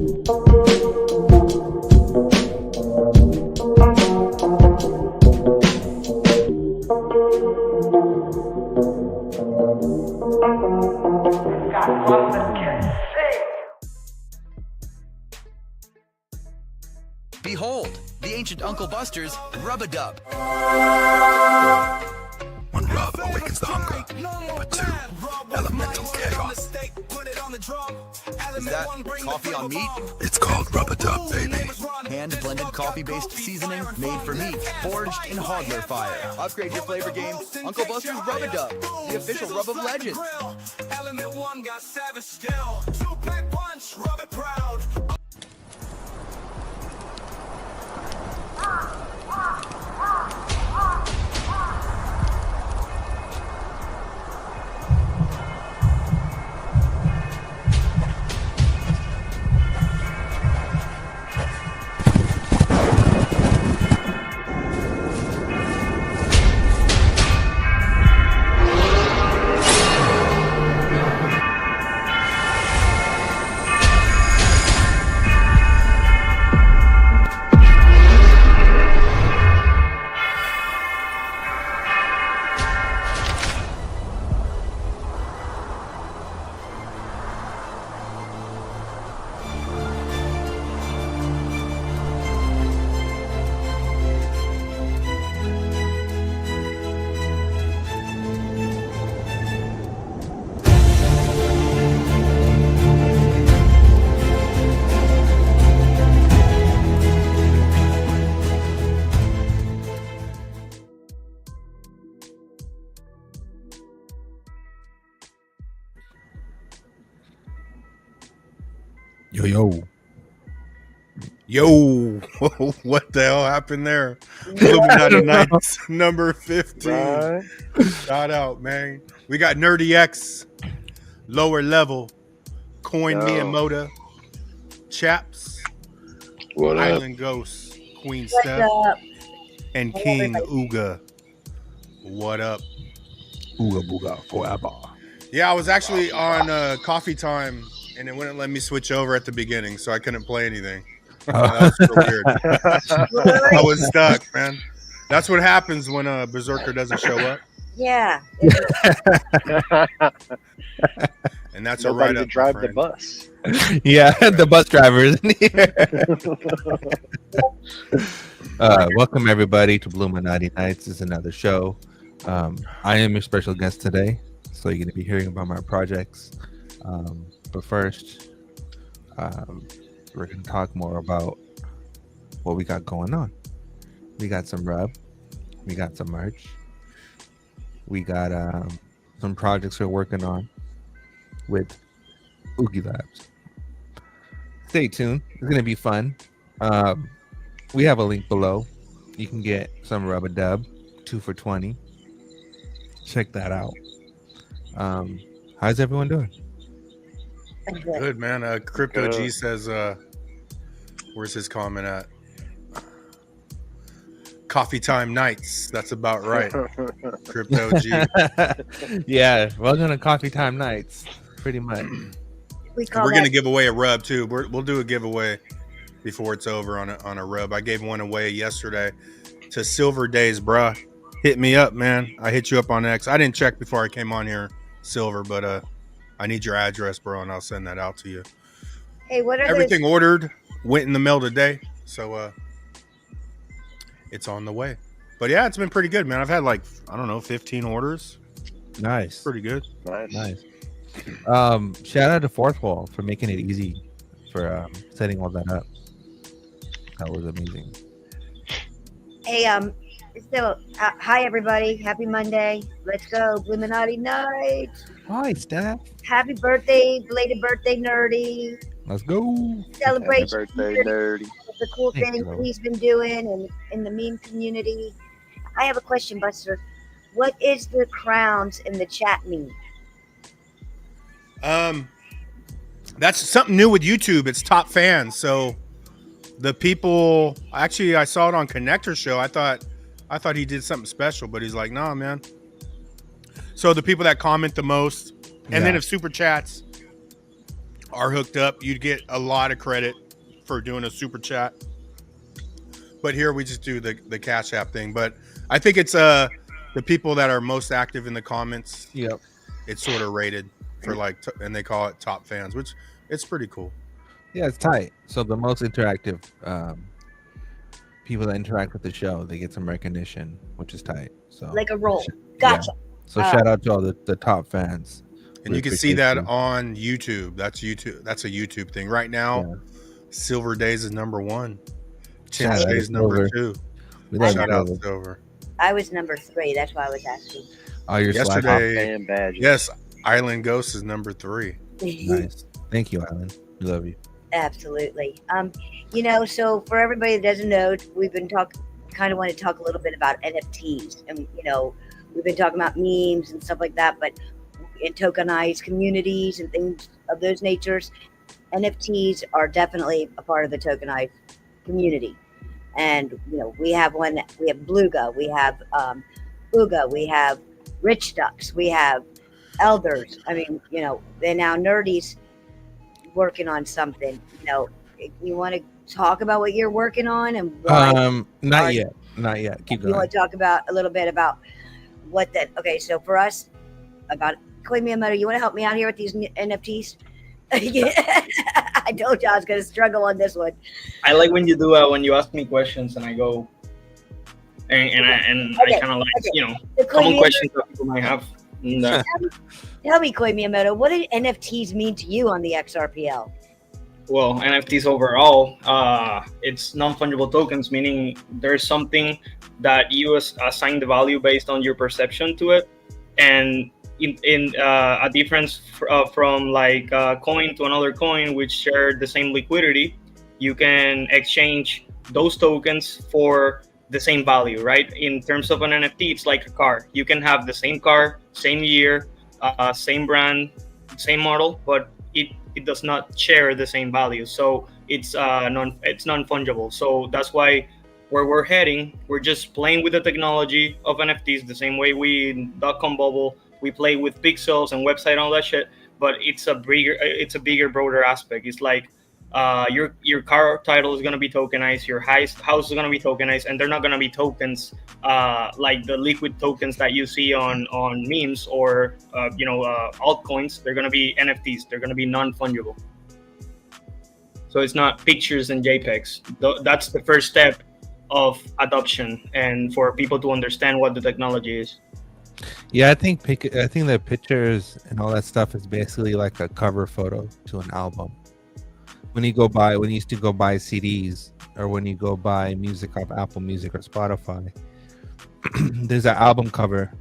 Behold, the ancient Uncle Buster's Rub-a-Dub. One rub awakens the hunger, but two, elemental chaos. Is that coffee on meat? It's called Rub-a-Dub, baby. Hand-blended coffee-based seasoning made for meat, forged in Hodler fire. Upgrade your flavor game. Uncle Buster's Rub-a-Dub, the official rub of legends. Element 1 got savage skill. 2-pack punch, rub it proud. Yo, what the hell happened there? Buliminati Knights number 15. Right. Shout out, man. We got Nerdy X, lower level, Coin Miyamoto, Chaps, what Island up? Ghost, Queen Steph, and King Uga. What up? Ooga booga forever. Yeah, I was actually on Coffee Time, and it wouldn't let me switch over at the beginning, so I couldn't play anything. That was so weird. I was stuck, man. That's what happens when a Berserker doesn't show up. Yeah. And that's Nobody a write-up. to drive the bus. Yeah, the bus driver isn't here. Welcome everybody to Buliminati Knights. This is another show. I am your special guest today, so you're going to be hearing about my projects. But first, we're going to talk more about what we got going on. We got some rub, we got some merch, we got some projects we're working on with Oogie Labs. Stay tuned. It's going to be fun. We have a link below. You can get some Rub-a-Dub, 2 for $20. Check that out. How's everyone doing? Good, man. Crypto G says, where's his comment at? Coffee Time Nights. That's about right. Crypto G. Yeah, welcome to Coffee Time Nights. Pretty much. We're going to give away a rub, too. We'll do a giveaway before it's over on a rub. I gave one away yesterday to Silver Days, bruh. Hit me up, man. I hit you up on X. I didn't check before I came on here, Silver, but I need your address, bro, and I'll send that out to you. Hey, what are everything ordered? Went in the mail today, so it's on the way. But yeah, it's been pretty good, man. I've had 15 orders. Nice, pretty good. Nice. Shout out to Fourth Wall for making it easy for setting all that up. That was amazing. Hey, so hi everybody. Happy Monday. Let's go, Buliminati Knights. Hi, Steph. Happy birthday, belated birthday, Nerdy. Let's go. Celebrate Happy birthday, Nerdy. The cool things he's been doing and in the meme community. I have a question, Buster. What is the crowns in the chat meme? That's something new with YouTube. It's top fans. So the people, actually, I saw it on Connector Show. I thought he did something special, but he's like, nah, man. So the people that comment the most, and then if super chats are hooked up, you'd get a lot of credit for doing a super chat. But here we just do the Cash App thing. But I think it's the people that are most active in the comments. Yep. It's sort of rated for like, and they call it top fans, which it's pretty cool. Yeah, it's tight. So the most interactive people that interact with the show, they get some recognition, which is tight. So Like a roll. Gotcha. So shout out to all the top fans. And you can see that on YouTube. That's YouTube. That's a YouTube thing. Right now, Silver Days is number 1. Chance Days number 2. Shout out Silver. I was number 3. That's why I was asking. Oh, you're yesterday. Yes, Island Ghost is number 3. Nice. Thank you, Island. We love you. Absolutely. You know, so for everybody that doesn't know, we've been kind of want to talk a little bit about NFTs, and you know, we've been talking about memes and stuff like that, but in tokenized communities and things of those natures, NFTs are definitely a part of the tokenized community. And you know, we have Bluga, we have Uga, we have Rich Ducks, we have Elders. I mean, you know, they're now Nerdy's working on something. You know, you want to talk about what you're working on and why? Not yet. Keep going. You want to talk about a little bit about what that? Okay, so for us, about Koi Miyamoto, you want to help me out here with these NFTs? I told you I was going to struggle on this one. I like when you do when you ask me questions and I go and I kind of like you know common questions that people might have. Tell me, Koi Miyamoto, what do NFTs mean to you on the XRPL? Well, NFTs overall, it's non-fungible tokens, meaning there's something that you assign the value based on your perception to it, and in a difference from like a coin to another coin, which share the same liquidity, you can exchange those tokens for the same value, right? In terms of an NFT, it's like a car. You can have the same car, same year, same brand, same model, but it does not share the same value. So it's non-fungible. So that's why where we're heading, we're just playing with the technology of NFTs the same way we in .com bubble, we play with pixels and website and all that shit, but it's a bigger, broader aspect. It's like your car title is going to be tokenized, your house is going to be tokenized, and they're not going to be tokens like the liquid tokens that you see on memes or altcoins. They're going to be NFTs. They're going to be non-fungible. So it's not pictures and JPEGs. That's the first step of adoption and for people to understand what the technology is. Yeah, I think the pictures and all that stuff is basically like a cover photo to an album. When you used to go buy CDs or when you go buy music off Apple Music or Spotify, there's an album cover.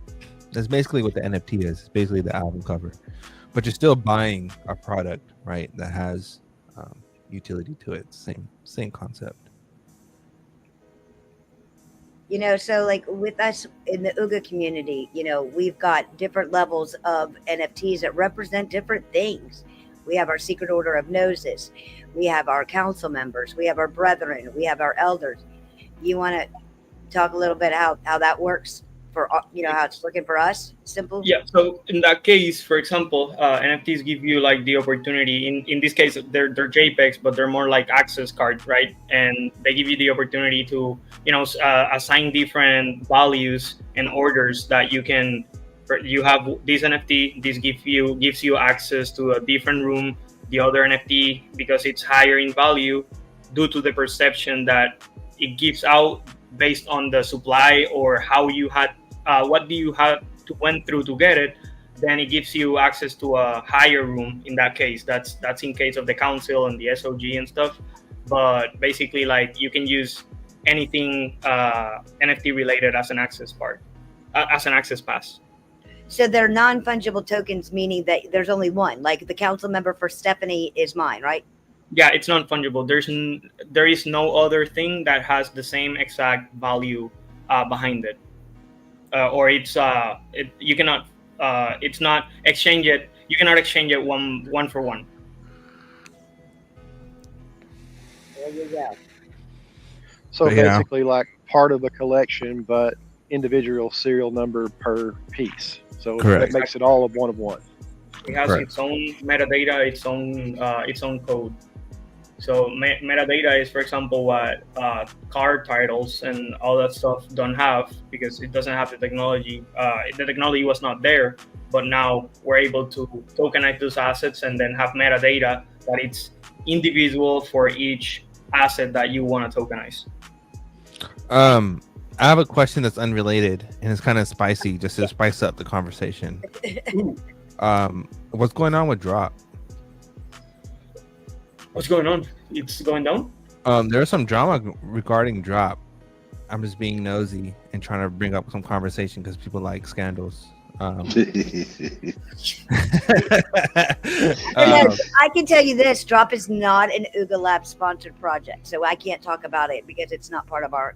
That's basically what the NFT is. It's basically the album cover, but you're still buying a product, right? That has utility to it. Same concept. You know, so like with us in the Uga community, you know, we've got different levels of NFTs that represent different things. We have our Secret Order of Noses. We have our council members. We have our brethren. We have our elders. You want to talk a little bit how that works for, you know, how it's working for us? Simple? Yeah. So in that case, for example, NFTs give you like the opportunity. In this case, they're JPEGs, but they're more like access cards, right? And they give you the opportunity to, you know, assign different values and orders that you can. You have this NFT. This gives you access to a different room. The other NFT, because it's higher in value, due to the perception that it gives out based on the supply or how you had, what do you have to went through to get it, then it gives you access to a higher room. In that case, that's in case of the council and the SOG and stuff. But basically, like you can use anything NFT related as an access part, as an access pass. So they're non-fungible tokens, meaning that there's only one. Like the council member for Stephanie is mine, right? Yeah, it's non-fungible. There is no other thing that has the same exact value behind it, or it's you cannot. It's not exchange it. You cannot exchange it one for one. There you go. So basically, like part of the collection, but individual serial number per piece. So Correct. that makes it all of one. It has Correct. its own metadata, its own code. So metadata is, for example, what card titles and all that stuff don't have because it doesn't have the technology. The technology was not there, but now we're able to tokenize those assets and then have metadata that it's individual for each asset that you want to tokenize. I have a question that's unrelated and it's kind of spicy, just to spice up the conversation. What's going on with Drop? What's going on? It's going down? There's some drama regarding Drop. I'm just being nosy and trying to bring up some conversation because people like scandals. I can tell you this: Drop is not an Ooga Lab sponsored project, so I can't talk about it because it's not part of our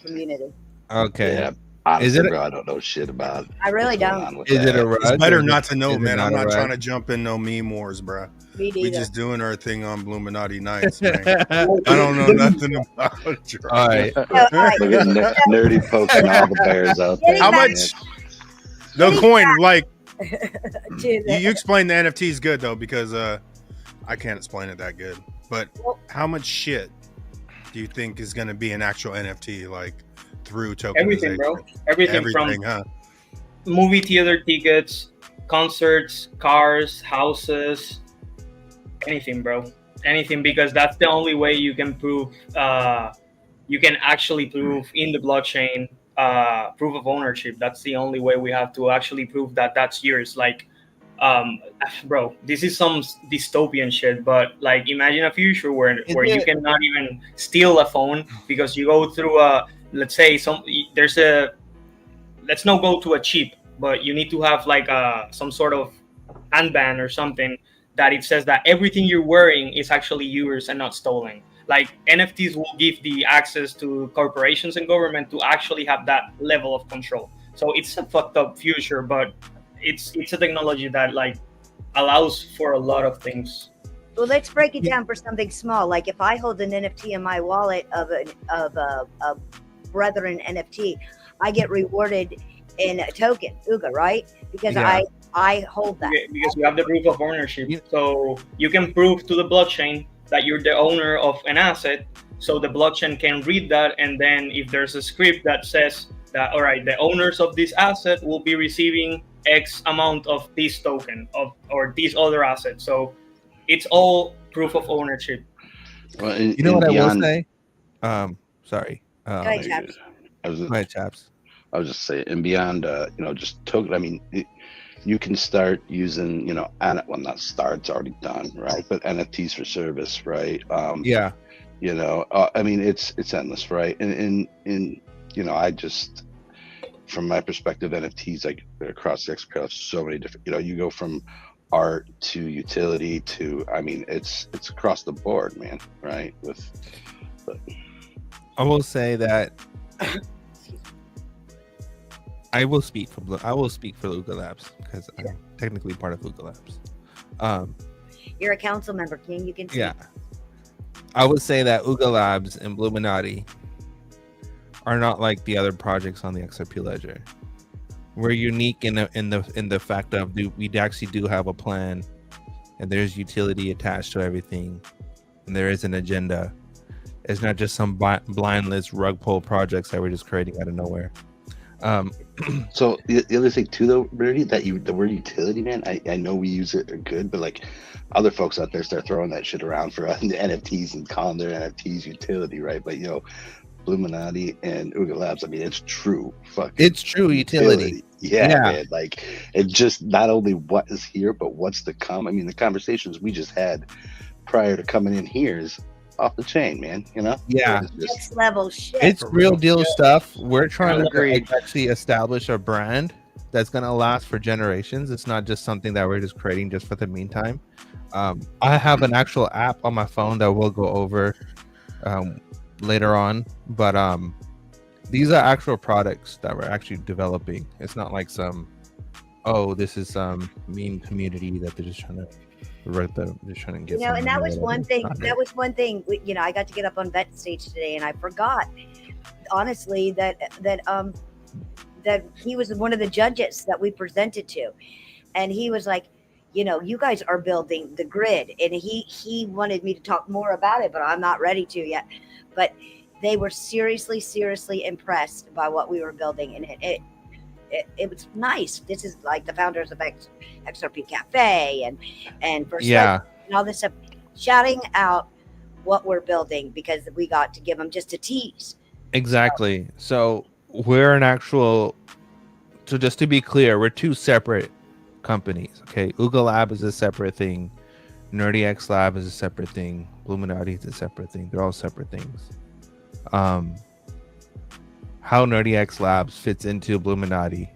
community. Okay. Yeah, honestly, Is it? bro, I don't know shit about. I really what's going don't. on with Is it that. a rug? It's better or is not it- to know, is it man. I'm a not rug? trying to jump in no meme wars, bro. Me We neither. just doing our thing on Buliminati Knights, man. I don't know nothing about Drop. All right. All right. Look at nerdy poking all the bears out there. Getting How back- much? No coin, like to you explain the NFTs good though, because I can't explain it that good. But how much shit do you think is going to be an actual NFT, like through tokenization? Everything, bro. Everything from huh? movie theater tickets, concerts, cars, houses, anything, bro. Anything, because that's the only way you can prove. You can actually prove in the blockchain proof of ownership. That's the only way we have to actually prove that that's yours. Like, bro, this is some dystopian shit. But like, imagine a future where you cannot even steal a phone because you go through a, let's say let's not go to a chip, but you need to have like some sort of handband or something that it says that everything you're wearing is actually yours and not stolen. Like, NFTs will give the access to corporations and government to actually have that level of control. So it's a fucked up future, but it's a technology that like allows for a lot of things. Well, let's break it down for something small. Like if I hold an NFT in my wallet of a Brethren NFT, I get rewarded in a token, Ooga, right? Because Yeah. I hold that. Because you have the proof of ownership. So you can prove to the blockchain that you're the owner of an asset. So the blockchain can read that. And then if there's a script that says that, all right, the owners of this asset will be receiving X amount of this token or this other asset. So it's all proof of ownership. Well, You know what I will say? Sorry. Go ahead, Chaps. I was Go ahead, Chaps. just saying, and beyond, just token. I mean, you can start using, not start. It's already done, right? But NFTs for service, right? Yeah. I mean, it's endless, right? And I just, from my perspective, NFTs like across the XRPL, so many different. You go from art to utility to, I mean, it's across the board, man, right? I will say that I will speak for Ooga Labs because I'm technically part of Ooga Labs. You're a council member, King. You can see. Yeah, I would say that Ooga Labs and Buliminati are not like the other projects on the XRP ledger. We're unique in the fact of we actually do have a plan, and there's utility attached to everything, and there is an agenda. It's not just some blind list rug pull projects that we're just creating out of nowhere. So the other thing too, though, Bertie, the word utility, man, I know we use it good, but like other folks out there start throwing that shit around for the NFTs and calling their NFTs utility, right? But Buliminati and Ooga Labs, I mean, it's true It's true utility. Yeah, Yeah. man. Like, it's just not only what is here, but what's to come. I mean, the conversations we just had prior to coming in here is off the chain, man. Yeah. It's just, Next level shit. It's real deal stuff. We're trying to Agreed. actually establish a brand that's going to last for generations. It's not just something that we're just creating just for the meantime. I have an actual app on my phone that we'll go over later on, but these are actual products that we're actually developing. It's not like this is some meme community that they're just trying to get. And that was some one thing. money. That was one thing. I got to get up on vet stage today, and I forgot, honestly, that he was one of the judges that we presented to, and he was like, you know, you guys are building the grid, and he wanted me to talk more about it, but I'm not ready to yet. But they were seriously impressed by what we were building, and it was nice. This is like the founders of XRP Cafe and First Yeah. and all this stuff, shouting out what we're building because we got to give them just a tease. Exactly. So we're an actual. So just to be clear, we're two separate companies. Okay, Ooga Lab is a separate thing. Nerdy X Lab is a separate thing. Buliminati is a separate thing. They're all separate things. How Nerdy X Labs fits into Buliminati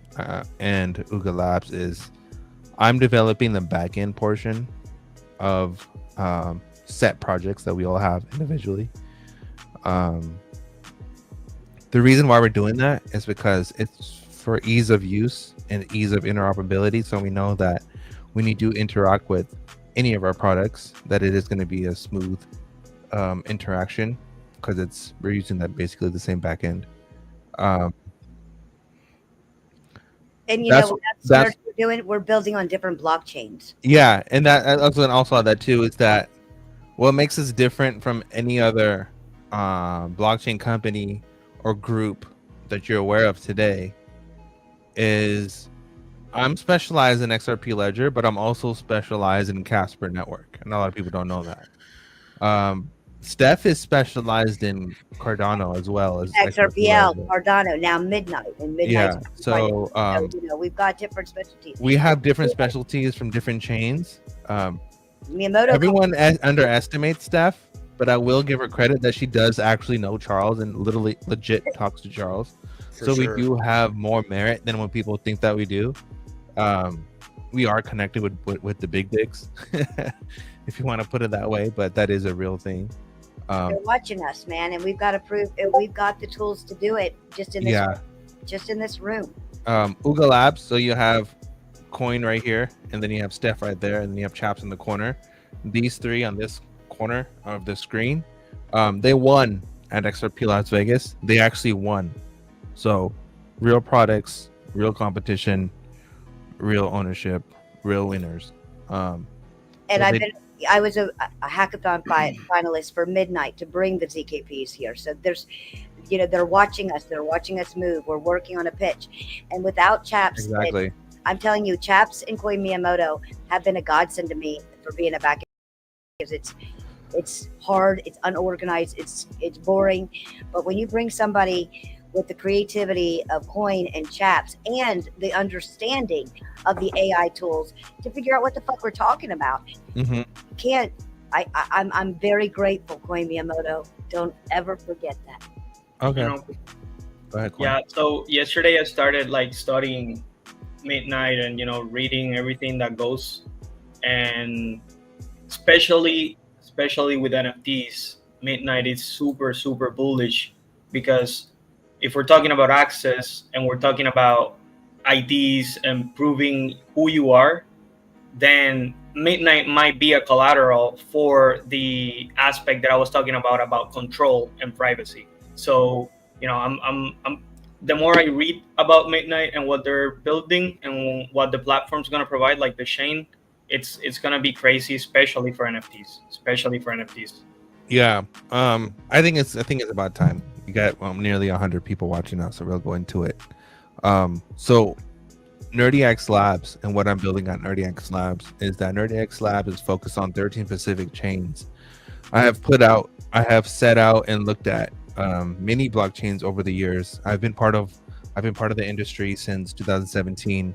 and Ooga Labs is I'm developing the back end portion of set projects that we all have individually. The reason why we're doing that is because it's for ease of use and ease of interoperability. So we know that when you do interact with any of our products, that it is going to be a smooth interaction because we're using that basically the same backend. And you know that's what we're doing. We're building on different blockchains. Yeah, and that also on that too is that what makes us different from any other blockchain company or group that you're aware of today is I'm specialized in XRP Ledger, but I'm also specialized in Casper Network, and a lot of people don't know that. Steph is specialized in Cardano as well as XRPL, Cardano, now Midnight and Midnight. Yeah, so you know, we've got different specialties. We have different specialties from different chains. Miyamoto. Everyone underestimates Steph, but I will give her credit that she does actually know Charles and literally legit talks to Charles. So we do have more merit than what people think that we do. We are connected with the big digs, if you want to put it that way, but that is a real thing. They're watching us, man, and we've got to prove it. We've got the tools to do it just in this room. Ooga Labs, so you have Coin right here, and then you have Steph right there, and then you have Chaps in the corner. These three on this corner of the screen, they won at XRP Las Vegas. They actually won. So real products, real competition, real ownership, real winners. And I was a hackathon finalist for Midnight to bring the ZKPs here. So there's, you know, they're watching us. They're watching us move. We're working on a pitch. And without Chaps, exactly. I'm telling you, Chaps and Koi Miyamoto have been a godsend to me for being a back end, because it's hard, it's unorganized, it's boring. But when you bring somebody with the creativity of Coin and Chaps and the understanding of the AI tools to figure out what the fuck we're talking about. I'm very grateful, Coin Miyamoto. Don't ever forget that. Okay. You know, go ahead, Coin. Yeah. So yesterday I started like studying Midnight and, you know, reading everything that goes, and especially with NFTs, Midnight is super bullish, because if we're talking about access and we're talking about IDs and proving who you are, then Midnight might be a collateral for the aspect that I was talking about control and privacy. So, you know, I'm the more I read about Midnight and what they're building and what the platform's going to provide, like the chain, it's going to be crazy, especially for NFTs. Yeah. I think it's about time. We got nearly 100 people watching now, so we'll go into it. So Nerdy X Labs, and what I'm building on Nerdy X Labs is that Nerdy X Labs is focused on 13 specific chains. I have set out and looked at many blockchains over the years. I've been part of the industry since 2017.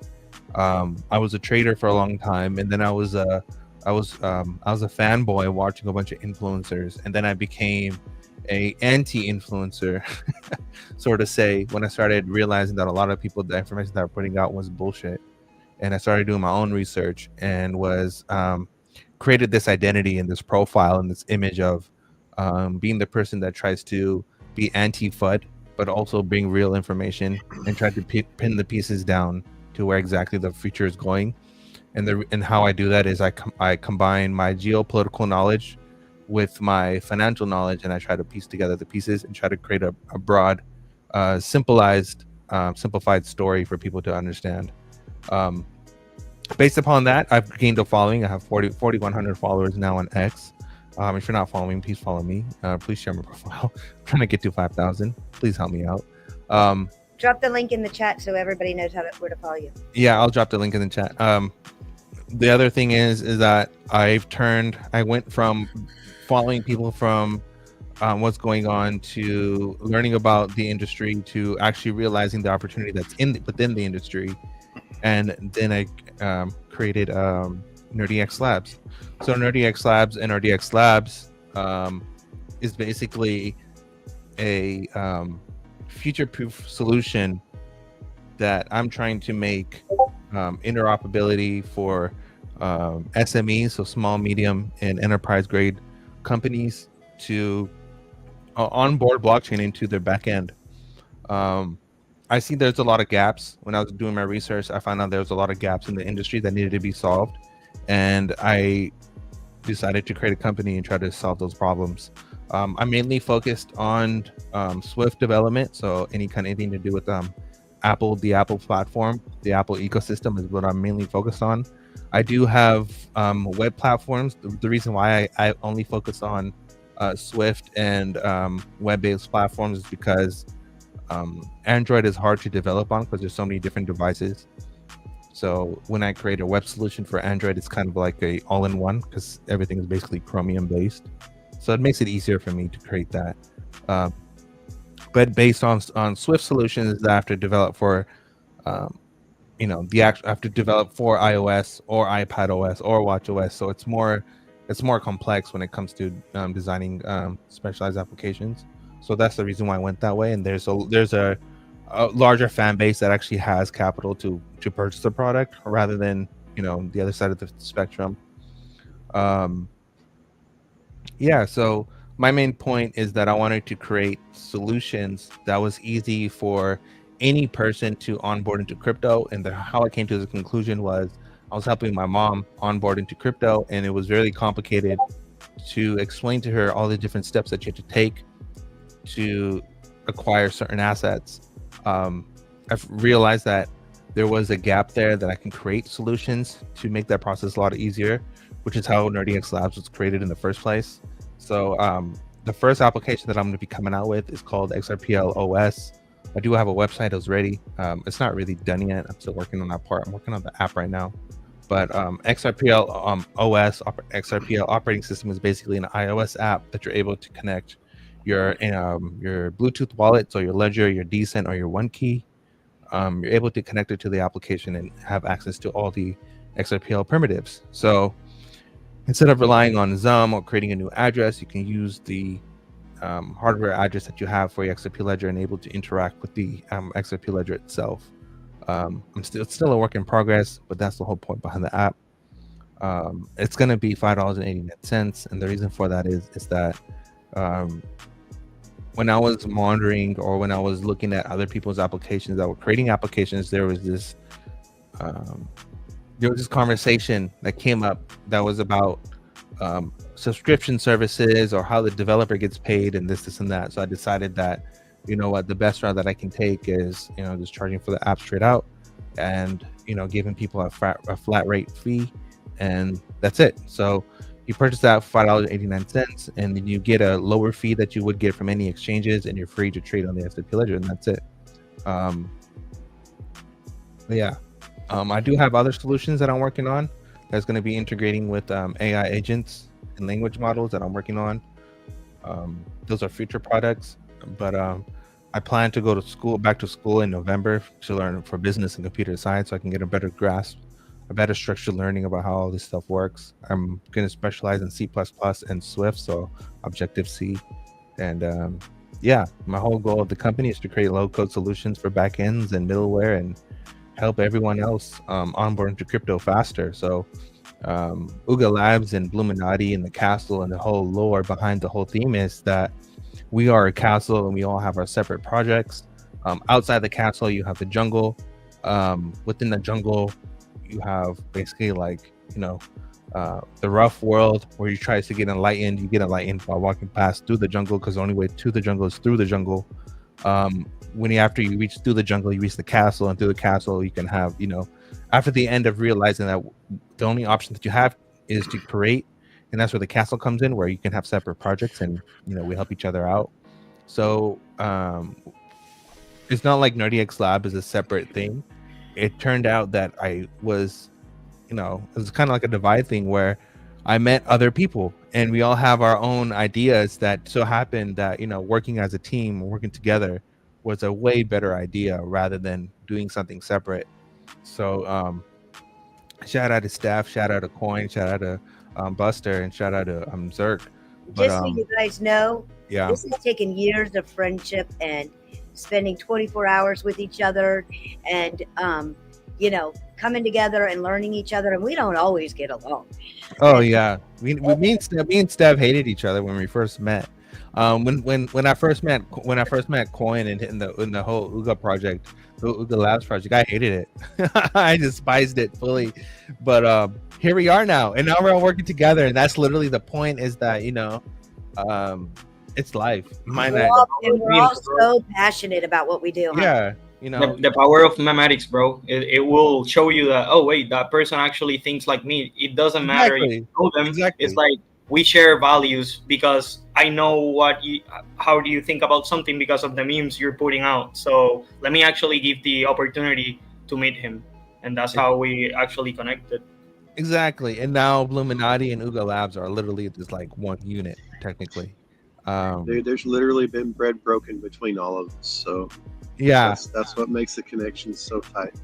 I was a trader for a long time, and then I was a fanboy watching a bunch of influencers, and then I became a anti-influencer, sort of say, when I started realizing that a lot of people, the information that were putting out was bullshit. And I started doing my own research and was created this identity and this profile and this image of being the person that tries to be anti-FUD, but also bring real information and try to pin the pieces down to where exactly the future is going. And how I do that is I combine my geopolitical knowledge with my financial knowledge, and I try to piece together the pieces and try to create a broad, simplified story for people to understand. based upon that, I've gained a following. I have 4,100 followers now on X. If you're not following me, please follow me. Please share my profile. I'm trying to get to 5,000. Please help me out. Drop the link in the chat so everybody knows where to follow you. Yeah, I'll drop the link in the chat. The other thing is that I went from following people from what's going on to learning about the industry to actually realizing the opportunity that's within the industry, and then I created NerdyX Labs. So NerdyX Labs and RDX Labs is basically a future-proof solution that I'm trying to make interoperability for SMEs, so small, medium, and enterprise-grade companies to onboard blockchain into their backend. I see there's a lot of gaps. When I was doing my research, I found out there was a lot of gaps in the industry that needed to be solved, and I decided to create a company and try to solve those problems. I'm mainly focused on Swift development, so anything to do with Apple, the Apple platform, the Apple ecosystem is what I'm mainly focused on. I do have web platforms. The reason why I only focus on Swift and web-based platforms is because Android is hard to develop on because there's so many different devices. So when I create a web solution for Android, it's kind of like a all-in-one because everything is basically Chromium based. So it makes it easier for me to create that. But based on Swift solutions that I have to develop for, I have to develop for iOS or iPadOS or watchOS. So it's more complex when it comes to designing specialized applications. So that's the reason why I went that way. And there's a larger fan base that actually has capital to purchase the product rather than the other side of the spectrum. So my main point is that I wanted to create solutions that was easy for any person to onboard into crypto. And how I came to the conclusion was I was helping my mom onboard into crypto, and it was very complicated to explain to her all the different steps that you have to take to acquire certain assets. I've realized that there was a gap there that I can create solutions to make that process a lot easier, which is how NerdyX Labs was created in the first place. So the first application that I'm going to be coming out with is called XRPL OS. I do have a website that's ready. It's not really done yet. I'm still working on that part. I'm working on the app right now. But XRPL OS, XRPL operating system, is basically an iOS app that you're able to connect your Bluetooth wallet, so your Ledger, your Decent, or your OneKey. You're able to connect it to the application and have access to all the XRPL primitives. So instead of relying on Zum or creating a new address, you can use the hardware address that you have for your XRP Ledger and able to interact with the XRP Ledger itself. It's still a work in progress, but that's the whole point behind the app. It's going to be $5.89, and the reason for that is that when I was monitoring or when I was looking at other people's applications that were creating applications, there was this conversation that came up that was about subscription services or how the developer gets paid and this and that. So I decided that, the best route that I can take is, just charging for the app straight out and, giving people a flat rate fee, and that's it. So you purchase that for $5.89, and then you get a lower fee that you would get from any exchanges, and you're free to trade on the XRP Ledger, and that's it. I do have other solutions that I'm working on that's going to be integrating with AI agents and language models that I'm working on. Those are future products, but I plan to go back to school in November to learn for business and computer science, so I can get a better grasp, a better structured learning about how all this stuff works. I'm going to specialize in C++ and Swift, so Objective-C. And my whole goal of the company is to create low-code solutions for backends and middleware and help everyone else onboard into crypto faster. So Ooga Labs and Buliminati and the castle and the whole lore behind the whole theme is that we are a castle and we all have our separate projects. Outside the castle, you have the jungle. Within the jungle, you have basically the rough world where you try to get enlightened. You get enlightened by walking past through the jungle, because the only way to the jungle is through the jungle. After you reach through the jungle, you reach the castle, and through the castle you can have after the end of realizing that the only option that you have is to create, and that's where the castle comes in, where you can have separate projects and we help each other out. So it's not like Nerdy X Lab is a separate thing. It turned out that I was, it was kind of like a divide thing where I met other people and we all have our own ideas that so happened that, working as a team, working together was a way better idea rather than doing something separate. So shout out to Steph, shout out to Coin, shout out to Buster, and shout out to Zerk. Just so you guys know, yeah, this has taken years of friendship and spending 24 hours with each other and, coming together and learning each other. And we don't always get along. Oh, yeah. Me and Steph hated each other when we first met. When I first met Coin and in the whole Ooga project, the Ooga Labs project, I hated it. I despised it fully. But here we are now, and now we're all working together, and that's literally the point. Is that it's life. We're all so passionate about what we do. Huh? Yeah. The power of mathematics, bro. It will show you that, oh wait, that person actually thinks like me. It doesn't matter if you know them. Exactly. It's like we share values because I know how do you think about something because of the memes you're putting out. So let me actually give the opportunity to meet him, and that's how we actually connected. Exactly. And now Buliminati and Ooga Labs are literally just like one unit technically. There's literally been bread broken between all of us. So yeah, that's what makes the connection so tight.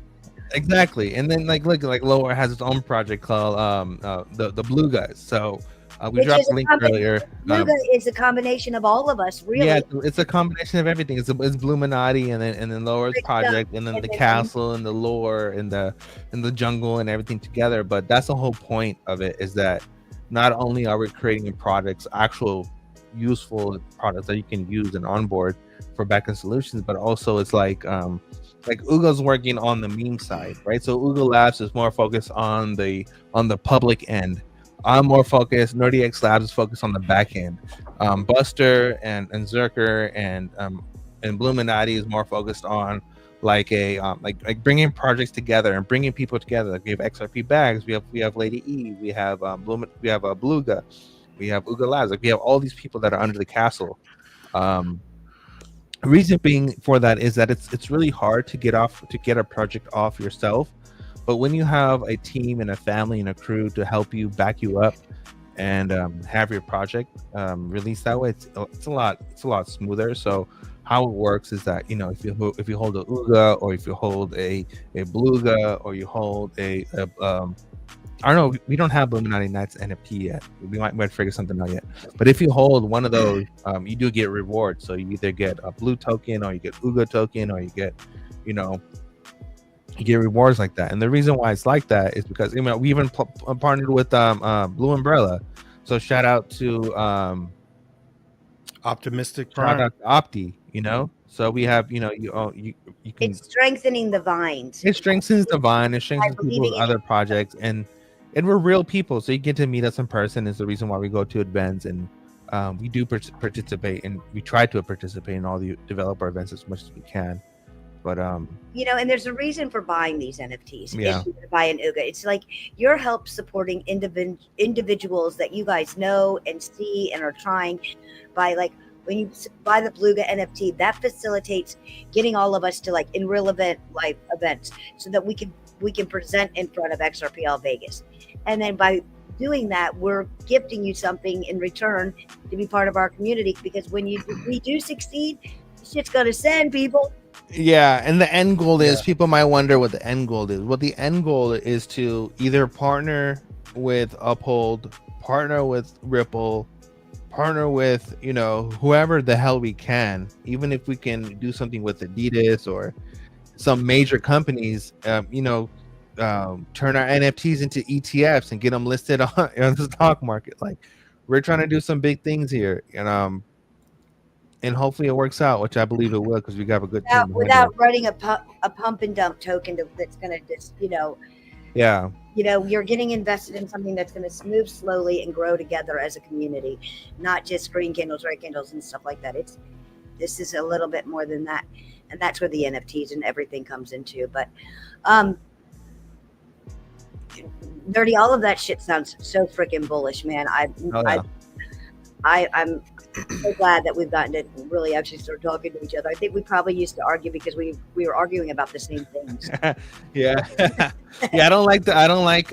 Exactly. And then like Lower has its own project called the Blue Guys. So we dropped a link earlier. Blue Guy is a combination of all of us, really. Yeah, it's a combination of everything. It's Buliminati and then Lower's project and then the castle and the lore and the jungle and everything together. But that's the whole point of it, is that not only are we creating products, actual useful products that you can use and onboard for backend solutions, but also it's like Ooga's working on the meme side, right? So Ooga Labs is more focused on the public end. I'm more focused. Nerdy X Labs is focused on the back end. Buster and Zerker and Buliminati is more focused on like bringing projects together and bringing people together. Like we have XRP Bags, we have Lady E, we have Beluga, we have Ooga Labs. Like we have all these people that are under the castle. Reason being for that is that it's really hard to get a project off yourself, but when you have a team and a family and a crew to help you, back you up, and have your project released that way, it's a lot smoother. So how it works is that if you hold a Ooga, or if you hold a Beluga, or you hold a I don't know, we don't have Buliminati Knights NFT yet. We might figure something out yet. But if you hold one of those, you do get rewards. So you either get a blue token, or you get Ooga token, or you get, you get rewards like that. And the reason why it's like that is because we even partnered with Blue Umbrella. So shout out to Optimistic Prime. Shout out to Opti. So we have, you can. It's strengthening the vines. It strengthens the vine. It strengthens people's other projects, and we're real people, so you get to meet us in person. Is the reason why we go to events, and we do participate, and we try to participate in all the developer events as much as we can. But and there's a reason for buying these NFTs. Yeah. If you buy an Ooga, it's like your help supporting individuals that you guys know and see and are trying by when you buy the Beluga NFT, that facilitates getting all of us to in real life events, so that we can present in front of XRPL Vegas. And then by doing that, we're gifting you something in return to be part of our community, because when we do succeed, shit's gonna send people. Yeah, and the end goal is, people might wonder what the end goal is. What the end goal is to either partner with Uphold, partner with Ripple, partner with whoever the hell we can, even if we can do something with Adidas or some major companies, turn our NFTs into ETFs and get them listed on the stock market. We're trying to do some big things here, and hopefully it works out, which I believe it will, because we got a good team without running a pump and dump token that's going to just yeah. You're getting invested in something that's going to move slowly and grow together as a community, not just green candles, red candles, and stuff like that. This is a little bit more than that, and that's where the NFTs and everything comes into. But Nerdy, all of that shit sounds so freaking bullish, man. I'm so glad that we've gotten to really actually start talking to each other. I think we probably used to argue because we were arguing about the same things. Yeah. Yeah, I don't like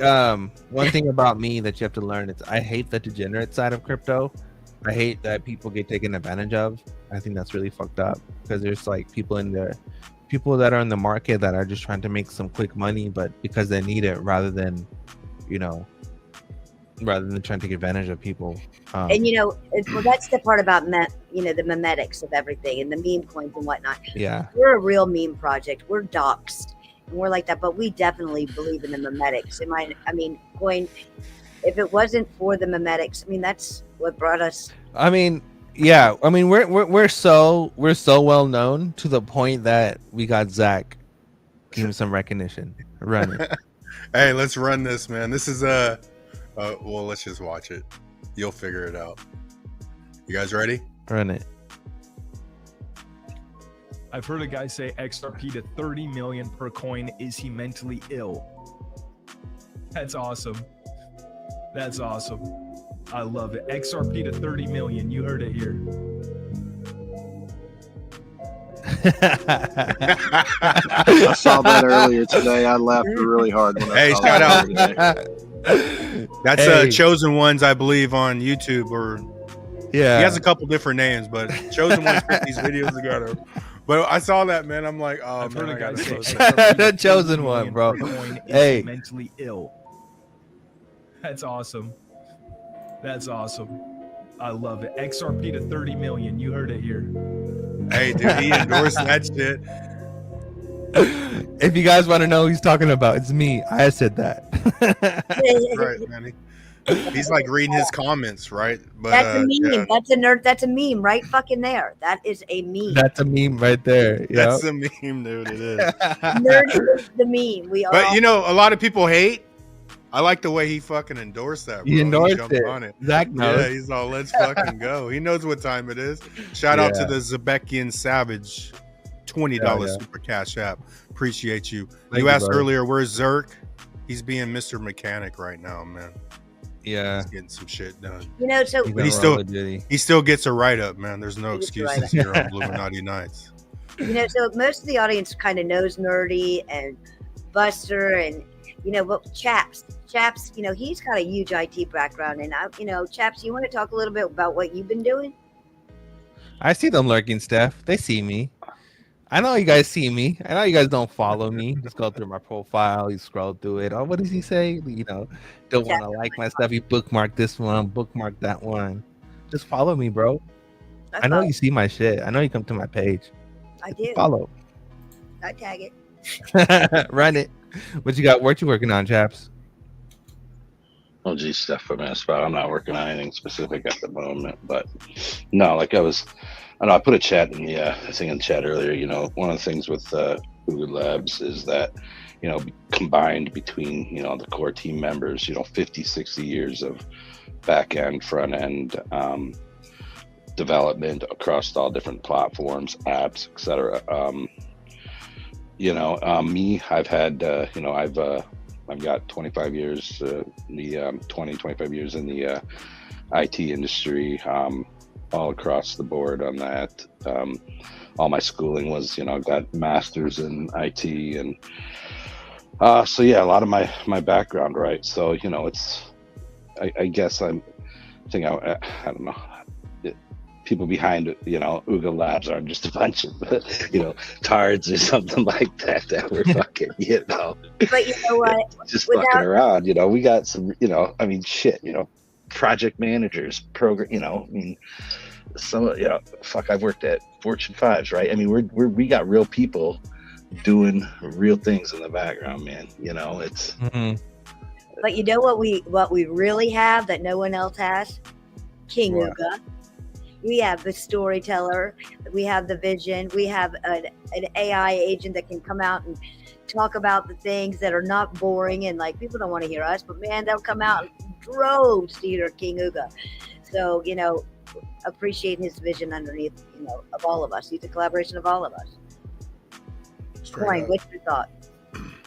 one thing about me that you have to learn is I hate the degenerate side of crypto. I hate that people get taken advantage of. I think that's really fucked up because there's like people that are in the market that are just trying to make some quick money, but because they need it rather than trying to take advantage of people. And that's the part about the memetics of everything and the meme coins and whatnot. Yeah, we're a real meme project. We're doxed and we're like that, but we definitely believe in the memetics. Coin. If it wasn't for the memetics, that's what brought us. Yeah. We're so well known to the point that we got Zach. Give him some recognition. Run it. Hey, let's run this, man. This is well, let's just watch it. You'll figure it out. You guys ready? Run it. I've heard a guy say XRP to 30 million per coin. Is he mentally ill? That's awesome. That's awesome. I love it. XRP to 30 million. You heard it here. I saw that earlier today. I laughed really hard when I saw shout that out. That's Chosen Ones, I believe, on YouTube. Or he has a couple different names, but Chosen Ones put these videos together. But I saw that, man. I'm like, oh, I've man, heard a guy say the Chosen One, bro. Hey, mentally ill. That's awesome. That's awesome. I love it. XRP to 30 million. You heard it here. Hey, dude, he endorsed that shit. If you guys want to know who he's talking about, it's me. I said that. Right, man. He's like reading his comments, right? But that's a meme. Yeah. That's a nerd. That's a meme right fucking there. That is a meme. That's a meme right there. Yep. That's a meme, dude. It is. Nerd is the meme. We are. But a lot of people hate. I like the way he fucking endorsed that, bro. He endorsed jumped on it. Zach knows. Yeah, he's all, let's fucking go. He knows what time it is. Shout out to the Zebekian Savage. $20 super cash app. Appreciate you. Thank you asked brother. earlier, where's Zerk? He's being Mr. Mechanic right now, man. Yeah. He's getting some shit done. But he still gets a write-up, man. There's no excuses here on Buliminati Knights. So most of the audience kind of knows Nerdy and Buster and but Chaps, he's got a huge IT background, and Chaps, you want to talk a little bit about what you've been doing? I see them lurking, Steph. They see me. I know you guys see me. I know you guys don't follow me. Just go through my profile. You scroll through it. Oh, what does he say? Don't want to like my stuff. You bookmark this one, bookmark that one. Just follow me, bro. I know you see my shit. I know you come to my page. I do. Follow. I tag it. Run it. What you got? What you working on, Chaps? Oh, geez, Steph put me on the spot. I'm not working on anything specific at the moment, but no, I put a chat in the thing in the chat earlier. One of the things with Google Labs is that, combined between, the core team members, 50, 60 years of back end, front end development across all different platforms, apps, etc. Me, I've had, I've got 25 years, 25 years in the IT industry, all across the board on that. All my schooling was, got masters in IT, and so yeah, a lot of my background, right? So I guess I don't know. People behind Ooga Labs aren't just a bunch of tards or something like that were fucking But you know what? Just fucking around. We got some project managers, program. Some I've worked at Fortune 5s, right? We got real people doing real things in the background, man. It's. Mm-hmm. But you know what we really have that no one else has? King Ooga. We have the storyteller, we have the vision, we have an AI agent that can come out and talk about the things that are not boring and people don't want to hear us, but man, they'll come out in droves to hear King Ooga. So, appreciate his vision underneath, of all of us. He's a collaboration of all of us. Coin, what's your thought?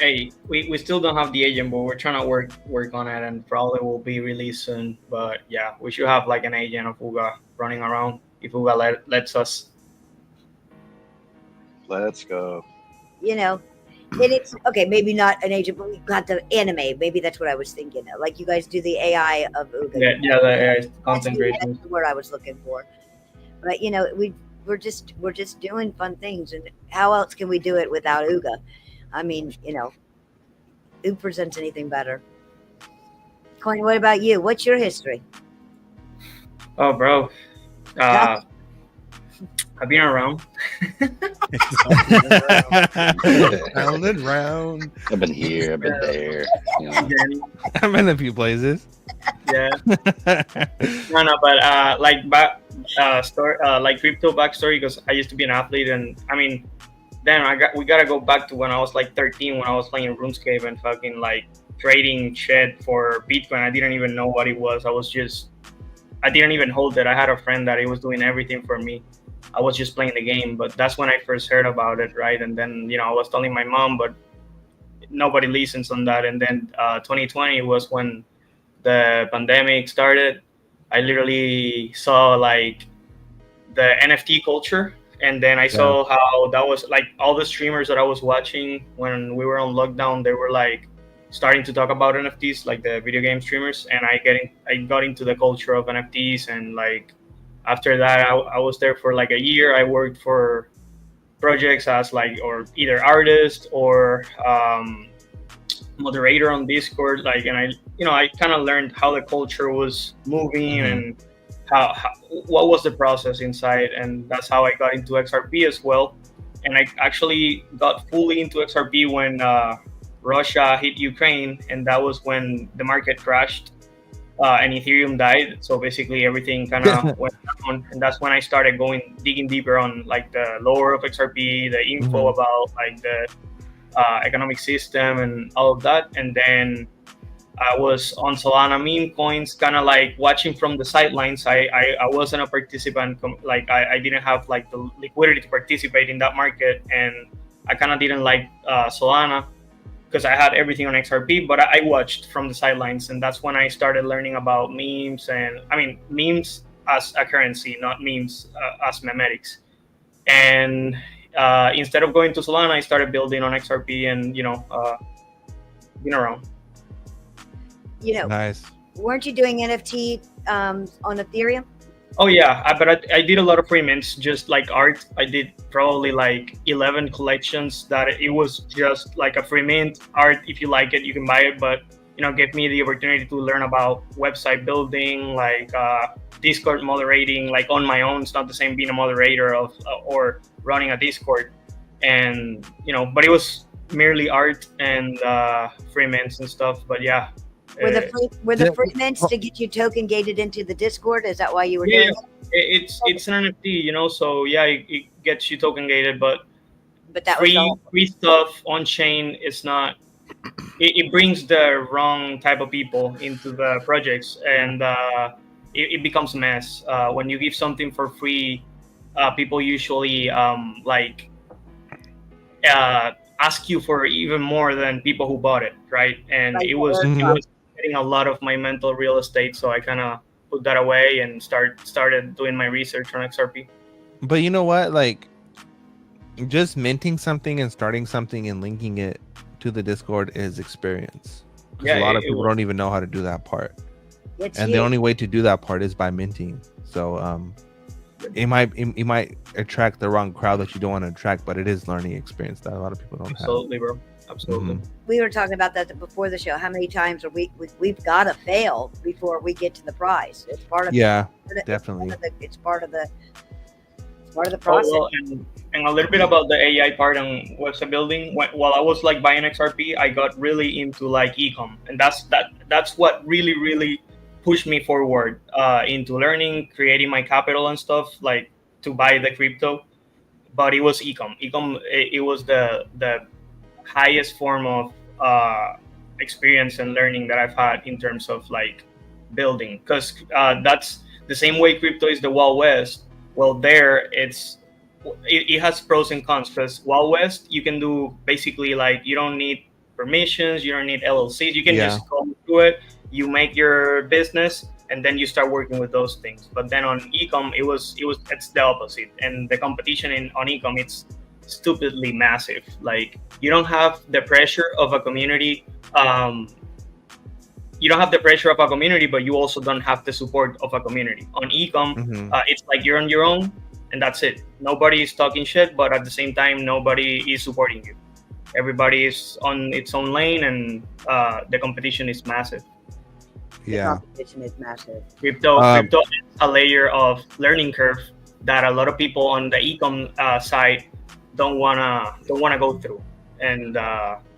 Hey, we still don't have the agent, but we're trying to work on it, and probably will be released soon. But yeah, we should have like an agent of Uga running around if Uga lets us. Let's go. You know, and it's okay. Maybe not an agent, but we got the anime. Maybe that's what I was thinking of. Like you guys do the AI of Uga. Yeah, the AI content creation. That's the word I was looking for. But you know, we're just doing fun things, and how else can we do it without Uga? I mean, you know, who presents anything better? Coin, what about you? What's your history? Oh, bro, I've been around. Round and round. I've been here, I've been there. You know. I'm in a few places. Yeah. No, but like story, like crypto backstory, because I used to be an athlete, and I mean, then we gotta go back to when I was like 13, when I was playing RuneScape and fucking like trading shit for Bitcoin. I didn't even know what it was. I didn't even hold it. I had a friend that he was doing everything for me. I was just playing the game, but that's when I first heard about it, right? And then, you know, I was telling my mom, but nobody listens on that. And then 2020 was when the pandemic started. I literally saw like the NFT culture, and then I saw how that was like all the streamers that I was watching when we were on lockdown, they were like starting to talk about NFTs, like the video game streamers, and I got into the culture of NFTs. And like after that, I was there for like a year. I worked for projects as like, or either artist or moderator on Discord, like, and I kind of learned how the culture was moving and how what was the process inside, and that's how I got into XRP as well. And I actually got fully into XRP when Russia hit Ukraine, and that was when the market crashed and Ethereum died. So basically everything kind of went down, and that's when I started digging deeper on like the lore of XRP, the info about like the economic system and all of that. And then I was on Solana meme coins, kind of like watching from the sidelines. I wasn't a participant, like I didn't have like the liquidity to participate in that market, and I kind of didn't like Solana because I had everything on XRP, but I watched from the sidelines, and that's when I started learning about memes. And I mean, memes as a currency, not memes as memetics. And instead of going to Solana, I started building on XRP, and been around. Nice. Weren't you doing NFT on Ethereum? Oh yeah, but I did a lot of free mints, just like art. I did probably like 11 collections that it was just like a free mint art. If you like it, you can buy it, but give me the opportunity to learn about website building, like Discord moderating, like on my own. It's not the same being a moderator of or running a Discord, and but it was merely art and free mints and stuff. But yeah. Were the free mints to get you token gated into the Discord? Is that why you were doing it? It's an NFT, so yeah, it gets you token gated, but that free stuff on chain is not. It brings the wrong type of people into the projects, and it becomes a mess. When you give something for free, people usually ask you for even more than people who bought it, right? And it was getting a lot of my mental real estate, so I kind of put that away and started doing my research on XRP. But you know what, like just minting something and starting something and linking it to the Discord is experience. Yeah, a lot of people don't even know how to do that part, and the only way to do that part is by minting. So it might attract the wrong crowd that you don't want to attract, but it is learning experience that a lot of people don't have. Absolutely, bro. Absolutely. We were talking about that before the show. How many times we've got to fail before we get to the prize? It's part of definitely. It's part of the process. Well, and a little bit about the AI part and website building. While I was like buying XRP, I got really into like ecom, and that's what really pushed me forward into learning, creating my capital and stuff, like to buy the crypto. But it was ecom. It was the highest form of experience and learning that I've had in terms of like building, because that's the same way crypto is the Wild West. Well, there it has pros and cons, because Wild West you can do basically like you don't need permissions, you don't need LLCs. You can Yeah. just go through it. You make your business, and then you start working with those things. But then on ecom, it's the opposite, and the competition on ecom, it's stupidly massive. Like, you don't have the pressure of a community. You don't have the pressure of a community, but you also don't have the support of a community. On ecom, it's like you're on your own, and that's it. Nobody is talking shit, but at the same time, nobody is supporting you. Everybody is on its own lane, and the competition is massive. Yeah. Competition is massive. Crypto is a layer of learning curve that a lot of people on the ecom side don't wanna go through, and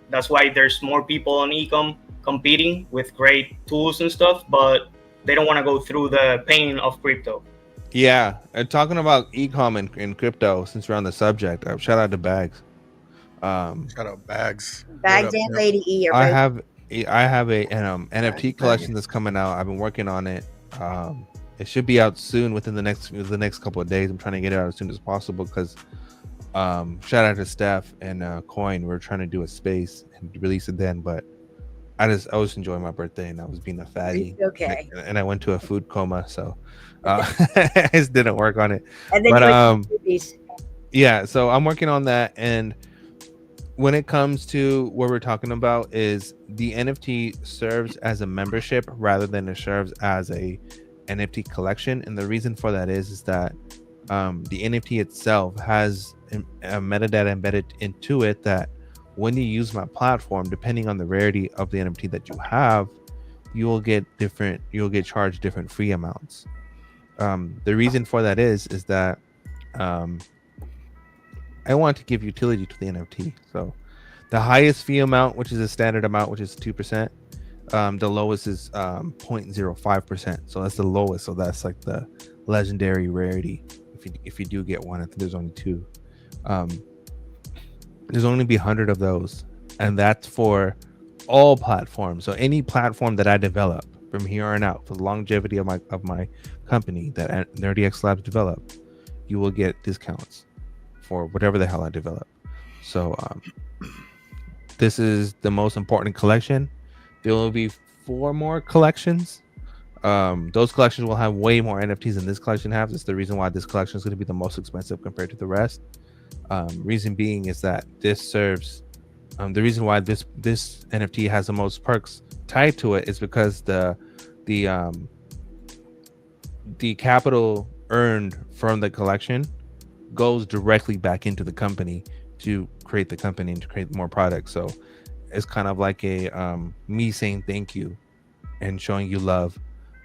that's why there's more people on ecom competing with great tools and stuff, but they don't want to go through the pain of crypto. Yeah, and talking about ecom and crypto, since we're on the subject, shout out to Bags. Shout out Bags. Bags and Lady E are I both- have a NFT collection that's coming out. I've been working on it. It should be out soon, within the next couple of days. I'm trying to get it out as soon as possible because shout out to Steph and Coin. We're trying to do a space and release it then, but I was enjoying my birthday and I was being a fatty. Okay. And I went to a food coma, so it just didn't work on it. And then But yeah, so I'm working on that. And when it comes to what we're talking about, is the NFT serves as a membership rather than it serves as a NFT collection. And the reason for that is that the NFT itself has a metadata embedded into it that when you use my platform, depending on the rarity of the NFT that you have, you'll get charged different fee amounts. The reason for that is that I want to give utility to the NFT. So the highest fee amount, which is a standard amount, which is 2%, the lowest is 0.05%. So that's the lowest. So that's like the legendary rarity. If you do get one, I think there's only 2. There's only be 100 of those, and that's for all platforms. So any platform that I develop from here on out, for the longevity of my company that NerdyX Labs develop, you will get discounts for whatever the hell I develop. So this is the most important collection. There will be 4 more collections. Those collections will have way more NFTs than this collection has. It's the reason why this collection is going to be the most expensive compared to the rest. Reason being is that this serves the reason why this NFT has the most perks tied to it is because the capital earned from the collection goes directly back into the company to create the company and to create more products. So it's kind of like a me saying thank you and showing you love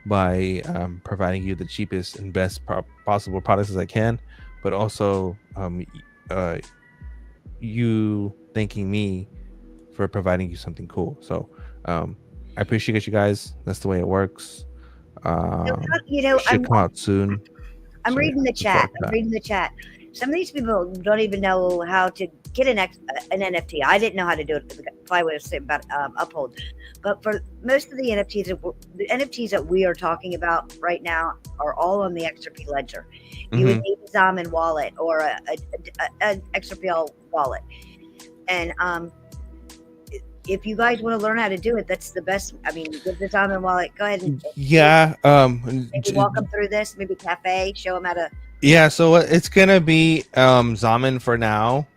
by providing you the cheapest and best possible products as I can, but also you thanking me for providing you something cool. So I appreciate you guys. That's the way it works. Should come out soon. I'm reading the chat. Some of these people don't even know how to get an NFT. I didn't know how to do it. I would have said about Uphold, but for most of the NFTs that we are talking about right now are all on the XRP ledger. You would need a Zaman wallet or an XRPL wallet, and if you guys want to learn how to do it, that's the best. I mean, with the Zaman wallet, go ahead and maybe walk them through this. Maybe cafe, show them how to. Yeah, so it's gonna be Zaman for now.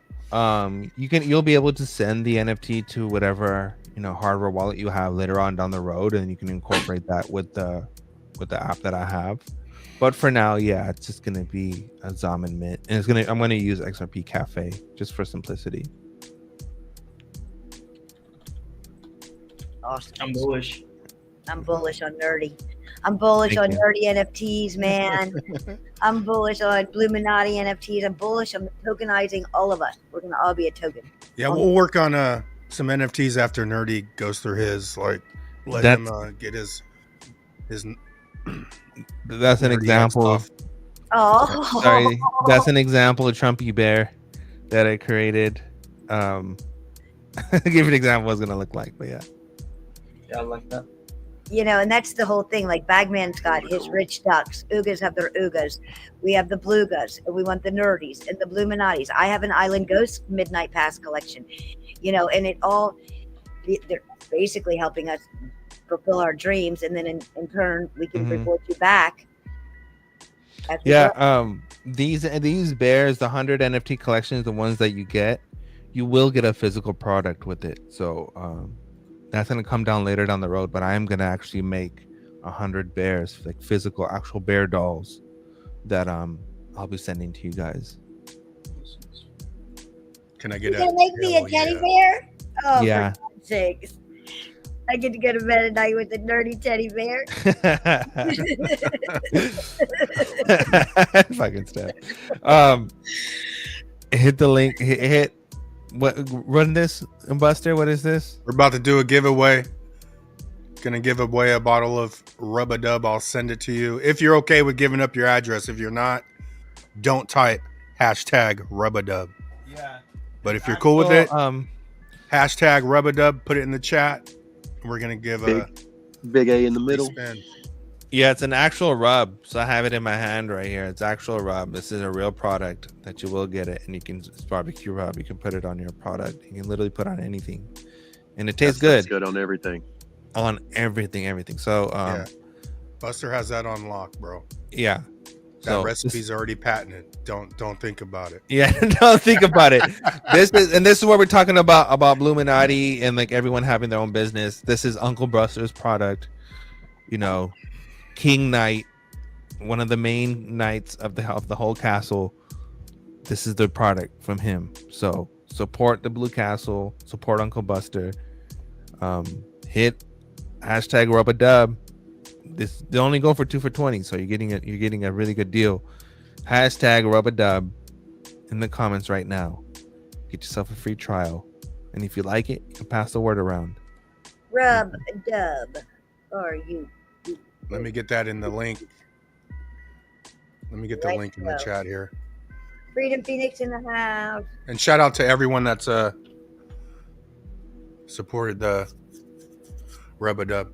You'll be able to send the NFT to whatever hardware wallet you have later on down the road, and you can incorporate that with the app that I have. But for now, yeah, it's just gonna be a Zaman mint, and I'm gonna use XRP Cafe just for simplicity. Awesome. I'm bullish. I'm bullish on nerdy. I'm bullish on nerdy NFTs, man. I'm bullish on Buliminati NFTs. I'm bullish on tokenizing all of us. We're gonna all be a token. Yeah, we'll work on some NFTs after Nerdy goes through his, let him get his. That's an example. Oh, sorry. That's an example of Trumpy Bear that I created. Give an example what it's gonna look like, but yeah. Yeah, I like that. And that's the whole thing. Like Bagman's got his rich ducks. Oogas have their oogas. We have the Blugas, and we want the nerdies and the Buliminatis. I have an Island Ghost Midnight Pass collection. And it all they're basically helping us fulfill our dreams, and then in turn we can Mhm. reward you back. as we Yeah. grow. These bears, the 100 NFT collections, the ones that you get, you will get a physical product with it. So that's gonna come down later down the road. But I am gonna actually make 100 bears, like physical, actual bear dolls, that I'll be sending to you guys. Can I You get gonna make me a hell teddy yeah. bear? Oh, Yeah. for God's sakes! I get to go to bed at night with a nerdy teddy bear. Fucking stuff. Hit the link. Hit what? Run this, Buster. What is this? We're about to do a giveaway. Gonna give away a bottle of Rub-a-Dub. I'll send it to you. If you're okay with giving up your address. If you're not, don't type hashtag Rub-a-Dub. Yeah. But if you're cool with it, Well, hashtag Rub-a-Dub, put it in the chat. We're gonna give a Big A in the middle. spin. yeah, it's an actual rub. So I have it in my hand right here. It's actual rub. This is a real product that you will get it, and you can. It's barbecue rub. You can put it on your product. You can literally put on anything, and it tastes That's good good on everything. on everything. So Yeah. Buster has that on lock, bro. yeah. That So recipe's already patented. Don't think about it. yeah, don't think about it. This is what we're talking about Buliminati and like everyone having their own business. This is Uncle Buster's product. You know, King Knight, one of the main knights of the whole castle. This is the product from him. So support the Blue Castle, support Uncle Buster. Hit hashtag Rub-a-Dub. They only go for 2 for $20, so you're getting a really good deal. Hashtag Rub-a-Dub in the comments right now. Get yourself a free trial, and if you like it, you can pass the word around. Rub-a-Dub, or you. Let me get that in the link. Let me get the link in the chat here. Freedom Phoenix in the house. And shout out to everyone that's supported the Rub-a-Dub.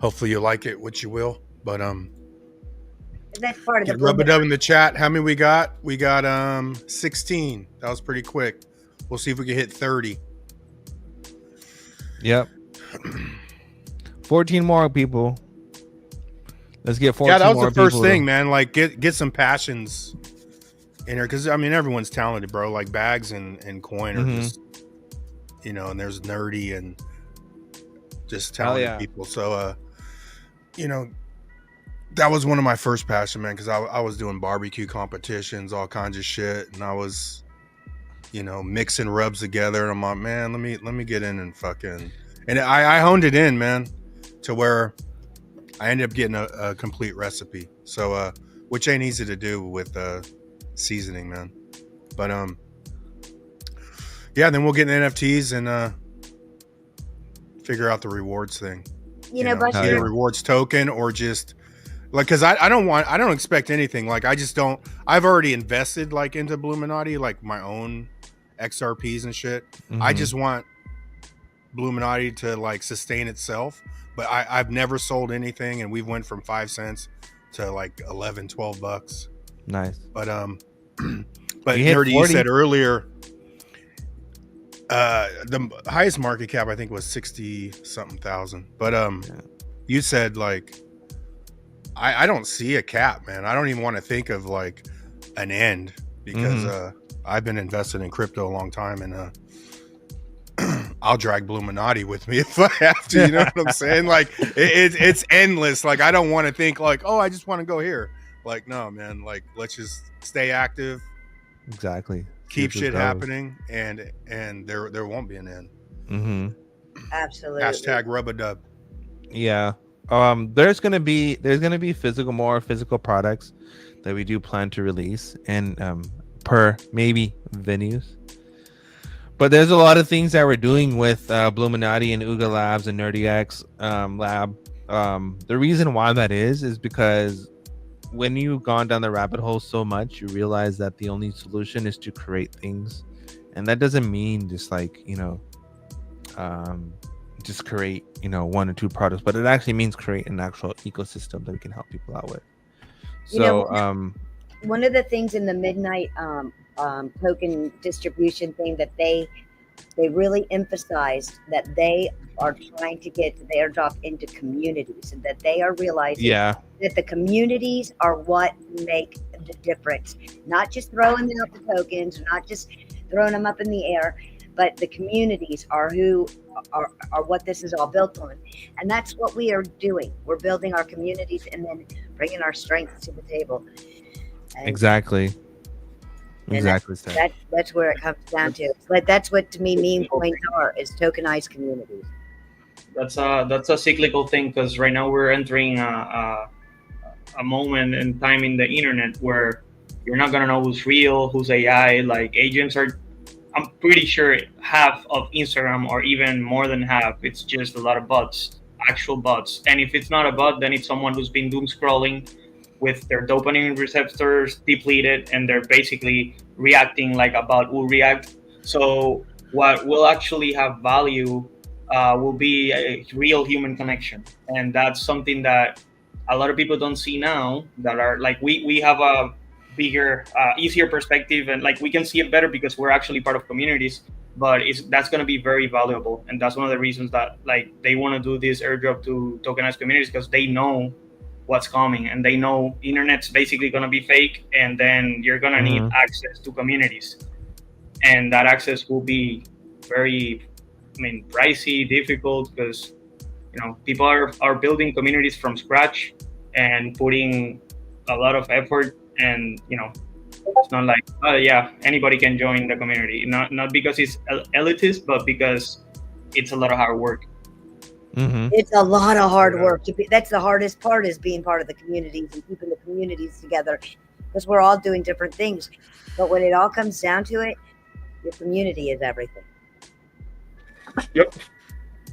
Hopefully you like it, which you will. But That's part of get the Rub-a-Dub in the chat. How many we got? We got 16. That was pretty quick. We'll see if we can hit 30. Yep. 14 more people. Let's get 14 more. Yeah, that was the first people. thing, man. Like get some passions in there, because I mean everyone's talented, bro. Like Bags and Coin are just, you know, and there's nerdy and just talented people. So you know, that was one of my first passion, man, because I was doing barbecue competitions, all kinds of shit, and I was, you know, mixing rubs together, and I'm like, man, let me get in and fucking, and I honed it in, man, to where I ended up getting a complete recipe. So which ain't easy to do with seasoning, man. But yeah, then we'll get in NFTs and figure out the rewards thing. You know, get a rewards token, or just like, because I don't expect anything. Like I've already invested like into Buliminati, like my own XRPs and shit. I just want Buliminati to like sustain itself. But I've never sold anything, and we went from 5 cents to like $11-12. Nice. But Nerdy, you said earlier, the highest market cap I think was 60 something thousand. But you said like I don't see a cap, man. I don't even want to think of like an end, because I've been invested in crypto a long time, and I'll drag Buliminati with me if I have to. You know what I'm saying? Like it's endless. Like I don't want to think like, oh, I just want to go here. Like, no, man. Like, let's just stay active. Exactly. Keep shit happening, and there won't be an end. Absolutely. Hashtag Rub-a-Dub. Yeah. There's gonna be more physical products that we do plan to release, and per maybe venues. But there's a lot of things that we're doing with Buliminati and Ooga Labs and NerdyX Lab. The reason why that is because when you've gone down the rabbit hole so much, you realize that the only solution is to create things. And that doesn't mean just like, you know, just create, you know, 1 or 2 products, but it actually means create an actual ecosystem that we can help people out with. You know, one of the things in the midnight token distribution thing that they they really emphasized that they are trying to get the airdrop into communities, and that they are realizing Yeah. that the communities are what make the difference. Not just throwing out the tokens, not just throwing them up in the air, but the communities are who are what this is all built on. And that's what we are doing. We're building our communities and then bringing our strengths to the table. And Exactly. And Exactly. Steph. that's where it comes down to. But that's what to me meme coins are, is tokenized communities. That's a cyclical thing, because right now we're entering a moment in time in the internet where you're not gonna know who's real, who's AI. Like agents are, I'm pretty sure half of Instagram, or even more than half, it's just a lot of bots, actual bots. And if it's not a bot, then it's someone who's been doom scrolling with their dopamine receptors depleted, and they're basically reacting like a bot will react. So what will actually have value will be a real human connection, and that's something that a lot of people don't see now. That are like we have a bigger, easier perspective, and like we can see it better because we're actually part of communities. But that's going to be very valuable, and that's one of the reasons that like they want to do this airdrop to tokenized communities, because they know what's coming, and they know internet's basically going to be fake, and then you're going to need access to communities, and that access will be very, pricey, difficult, because people are building communities from scratch and putting a lot of effort, and it's not like, oh yeah, anybody can join the community, not because it's elitist, but because it's a lot of hard work. It's a lot of hard work. That's the hardest part, is being part of the communities and keeping the communities together, because we're all doing different things. But when it all comes down to it, your community is everything. Yep.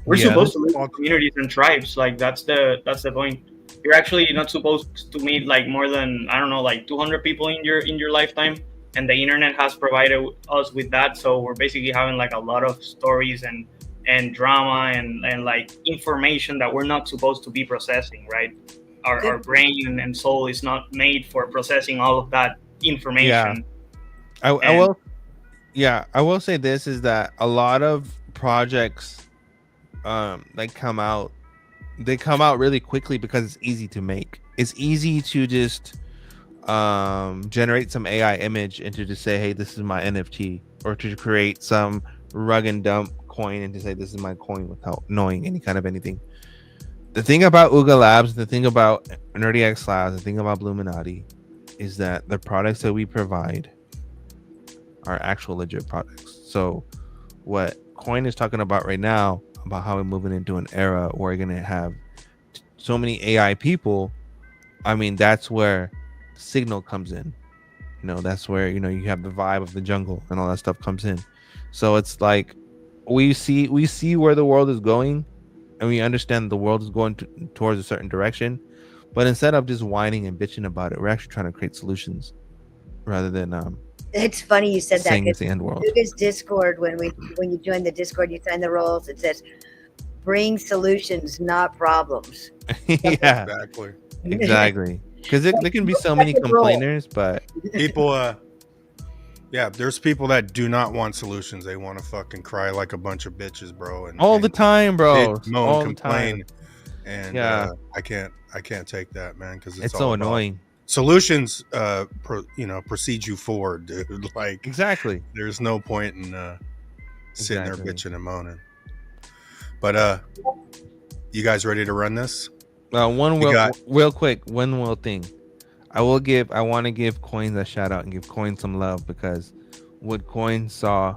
We're supposed to live in communities and tribes. Like that's the point. You're actually not supposed to meet like more than, I don't know, like 200 people in your lifetime, and the internet has provided us with that. So we're basically having like a lot of stories and drama and like information that we're not supposed to be processing, right? Our brain and soul is not made for processing all of that information. I will say this, is that a lot of projects that come out, they come out really quickly because it's easy to make. It's easy to just generate some AI image and to just say, hey, this is my NFT, or to create some rug and dump coin and to say this is my coin without knowing any kind of anything. The thing about Ooga Labs, the thing about Nerdy X Labs, the thing about Buliminati is that the products that we provide are actual legit products. So what Coin is talking about right now, about how we're moving into an era where we're gonna have so many AI people, that's where Signal comes in. That's where you have the vibe of the jungle and all that stuff comes in. So it's like we see where the world is going, and we understand the world is going towards a certain direction, but instead of just whining and bitching about it, we're actually trying to create solutions rather than It's funny you said that, saying it's the end world. Because Discord, when you join the Discord, you sign the roles, it says bring solutions, not problems. Yeah, exactly. Because there can be so many complainers, but people there's people that do not want solutions. They want to fucking cry like a bunch of bitches, bro, and all the time, bro. Moan, complain, and I can't take that, man, because it's so annoying. Solutions proceed you forward, dude. Like, exactly, there's no point in sitting there bitching and moaning. But you guys ready to run this? Real quick, one more thing. I want to give Coins a shout out and give Coins some love, because what Coins saw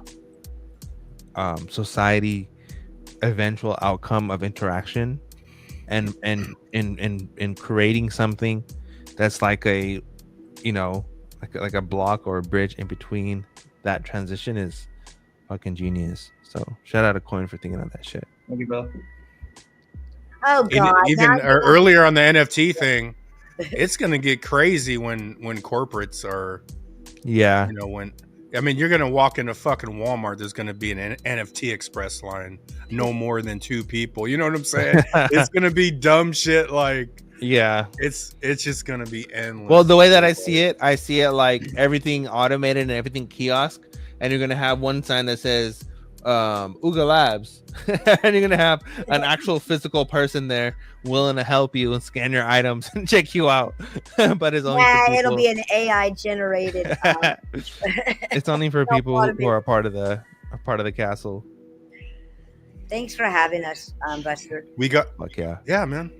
society eventual outcome of interaction and in creating something that's like a like a block or a bridge in between that transition is fucking genius. So shout out to Coin for thinking of that shit. Thank you, bro. Oh god. Even earlier on the NFT thing, it's gonna get crazy when corporates are you're gonna walk into fucking Walmart, there's gonna be an NFT express line, no more than 2 people, you know what I'm saying? It's gonna be dumb shit, like it's just gonna be endless. Well, the way that I see it like everything automated and everything kiosk, and you're gonna have one sign that says Uga Labs, and you're gonna have an actual physical person there willing to help you and scan your items and check you out. But it's only for people. It'll be an AI generated. It's only for people who are part of the castle. Thanks for having us, Buster. We got. Fuck yeah. Yeah, man.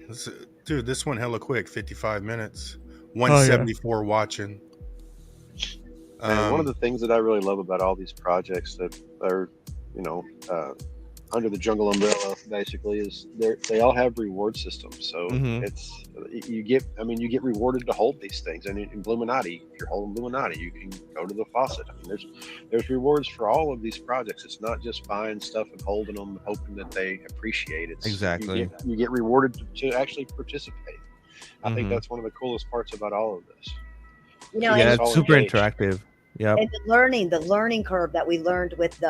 Dude, this one hella quick. 55 minutes. 174 watching. One of the things that I really love about all these projects that are, under the jungle umbrella, basically, is they all have reward systems. So it's you get rewarded to hold these things. And in Buliminati, if you're holding Buliminati, you can go to the faucet. I mean, there's rewards for all of these projects. It's not just buying stuff and holding them, hoping that they appreciate it. Exactly. You get rewarded to actually participate. I think that's one of the coolest parts about all of this. It's super interactive. Yeah. And the learning curve that we learned with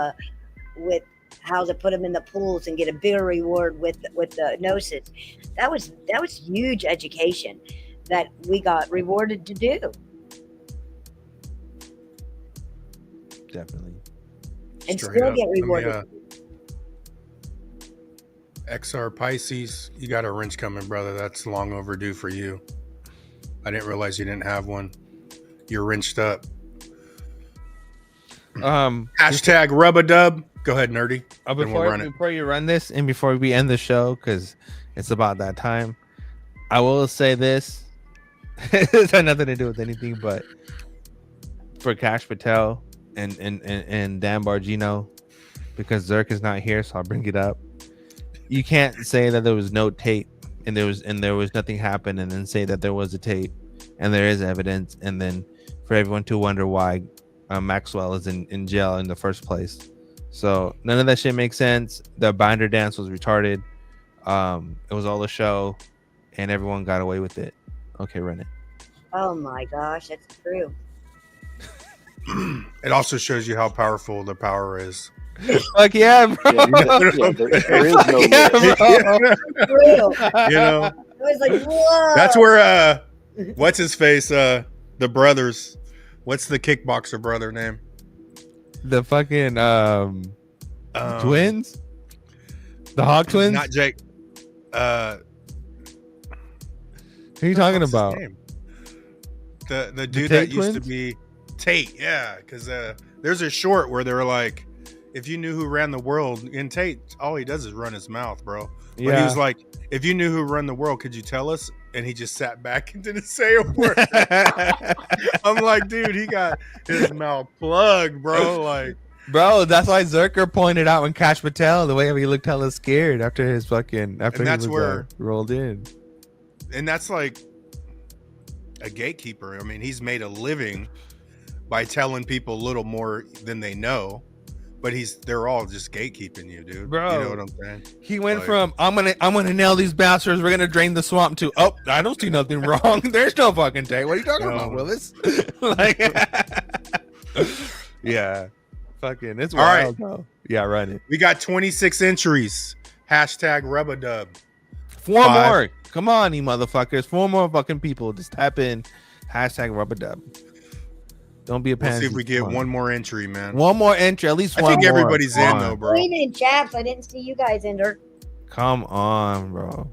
how to put them in the pools and get a bigger reward with the gnosis. That was huge education that we got rewarded to do. Definitely. And still get rewarded. XR Pisces, you got a wrench coming, brother. That's long overdue for you. I didn't realize you didn't have one. You're wrenched up. Hashtag rub-a-dub. Go ahead, Nerdy. Before you run this and before we end the show, because it's about that time, I will say this. It has nothing to do with anything, but for Cash Patel and Dan Bargino, because Zerk is not here, so I'll bring it up. You can't say that there was no tape and there was nothing happened, and then say that there was a tape and there is evidence, and then for everyone to wonder why Maxwell is in jail in the first place. So none of that shit makes sense. The binder dance was retarded. It was all a show, and everyone got away with it. Okay, run it. Oh my gosh, that's true. It also shows you how powerful the power is. Fuck yeah, bro. There is no Real. I was like, whoa. That's where what's his face? The brothers. What's the kickboxer brother name? The fucking twins? The Hawk twins? Not Jake. Who are you talking about? The dude that used to be Tate, yeah, because there's a short where they were like, if you knew who ran the world, in Tate, all he does is run his mouth, bro. But he was like, if you knew who ran the world, could you tell us? And he just sat back and didn't say a word. I'm like, dude, he got his mouth plugged, bro. Like, bro, that's why Zerker pointed out when Cash Patel, the way he looked hella scared after he was rolled in. And that's like a gatekeeper. I mean, he's made a living by telling people a little more than they know. But they're all just gatekeeping you, dude. Bro, you know what I'm saying? He went from I'm gonna nail these bastards, we're gonna drain the swamp, to I don't see nothing wrong. There's no fucking tape. What are you talking about, Willis? Like, yeah, fucking, it's wild. All right. Yeah, run it. We got 26 entries. Hashtag rub-a-dub. 4 more. Come on, you motherfuckers. 4 more fucking people. Just tap in. Hashtag rub-a-dub. Don't be a pansy. Let's see if we get one more entry, man. One more entry, at least one more. I think everybody's in, though, bro. Wait a minute, chaps. I didn't see you guys enter. Come on, bro.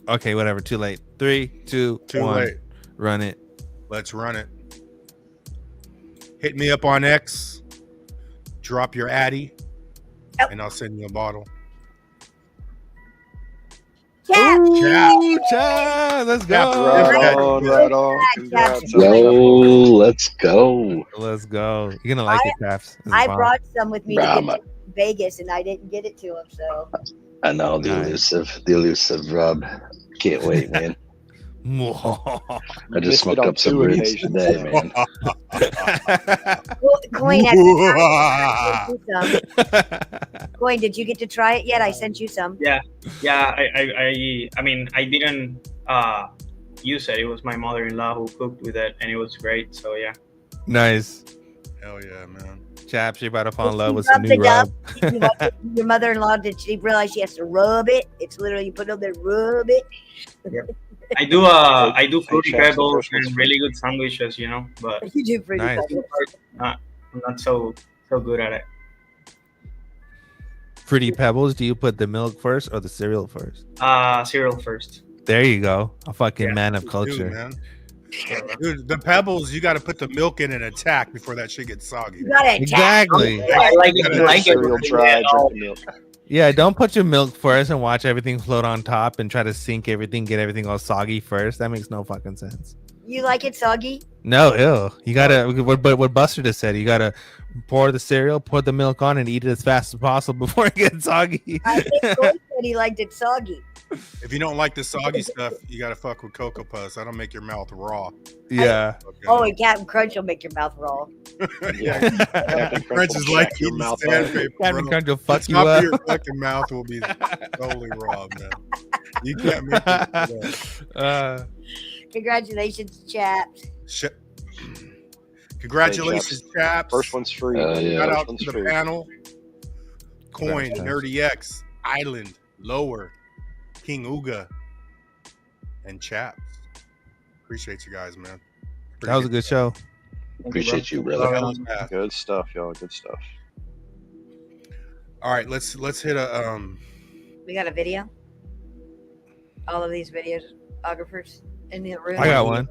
Okay, whatever. Too late. 3, 2, 1. Late. Run it. Let's run it. Hit me up on X. Drop your Addy. Oh. And I'll send you a bottle. Chat. Let's go. Right on. Let's go. Let's go. You're gonna like it, Caps. I brought some with me to get to Vegas, and I didn't get it to him. So I know the elusive rub. Can't wait, man. I just smoked up some roots today, man. Coin, Coin, did you get to try it yet? I sent you some. Yeah. I mean, I didn't use it. It was my mother-in-law who cooked with it, and it was great. So yeah. Nice. Hell yeah, man. Chaps, you're about to fall in love with some new rub. Your mother-in-law, did she realize she has to rub it? It's literally, you put it on there, rub it. Yep. I do fruity pebbles and really good sandwiches, but you do pretty nice. I'm not so good at it. Fruity Pebbles, do you put the milk first or the cereal first? Cereal first. There you go. A fucking man of Dude, culture. man. Dude, the Pebbles, you got to put the milk in and attack before that shit gets soggy. You gotta attack. Exactly. Yeah, I like it. I like it. Cereal dry, drink the milk. Yeah, don't put your milk first and watch everything float on top and try to sink everything, get everything all soggy first. That makes no fucking sense. You like it soggy? No, ew. You gotta, what Buster just said, you gotta pour the cereal, pour the milk on, and eat it as fast as possible before it gets soggy. I think Gold said he liked it soggy. If you don't like the soggy stuff, you got to fuck with Cocoa Puffs. That'll make your mouth raw. Yeah. Okay. Oh, and Captain Crunch will make your mouth raw. Yeah. Crunch is like your eating mouth sandpaper, Captain bro. Crunch will fuck The you top of up. your fucking mouth will be totally raw, man. You can't make it. Congratulations, chaps. Congratulations, chaps. First one's free. Shout First out one's to the free. panel. Coin, Congrats, Nerdy X, Island, Lower, King Uga, and Chaps. Appreciate you guys, man. That was a good show. Appreciate you, brother. Good stuff, y'all. Good stuff. All right, let's hit a We got a video. All of these videographers in the room. I got one.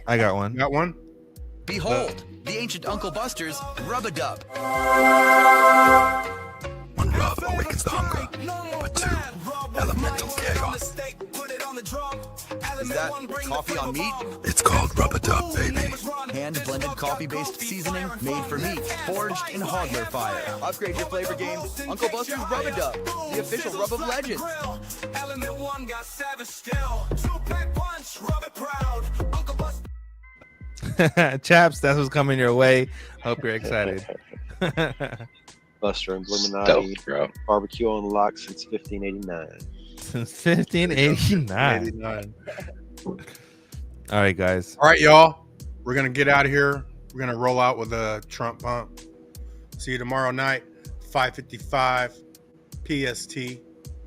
I got one. Got one? Behold, the ancient Uncle Buster's Rub-a-Dub. One rub awakens the hunger, but two, elemental chaos. Is that coffee on meat? It's called Rub-a-Dub, baby. Hand-blended coffee-based seasoning made for meat, forged in Hodler fire. Upgrade your flavor game, Uncle Buster's Rub-a-Dub, the official rub of legends. Element 1 got savage still. 2-pack punch, rub it proud. Uncle Buster. Chaps, that's what's coming your way. Hope you're excited. Buster and Buliminati Dope, bro. barbecue on lock since 1589. Since 1589. 89. All right, guys. All right, y'all. We're gonna get out of here. We're gonna roll out with a Trump pump. See you tomorrow night, 5:55 PST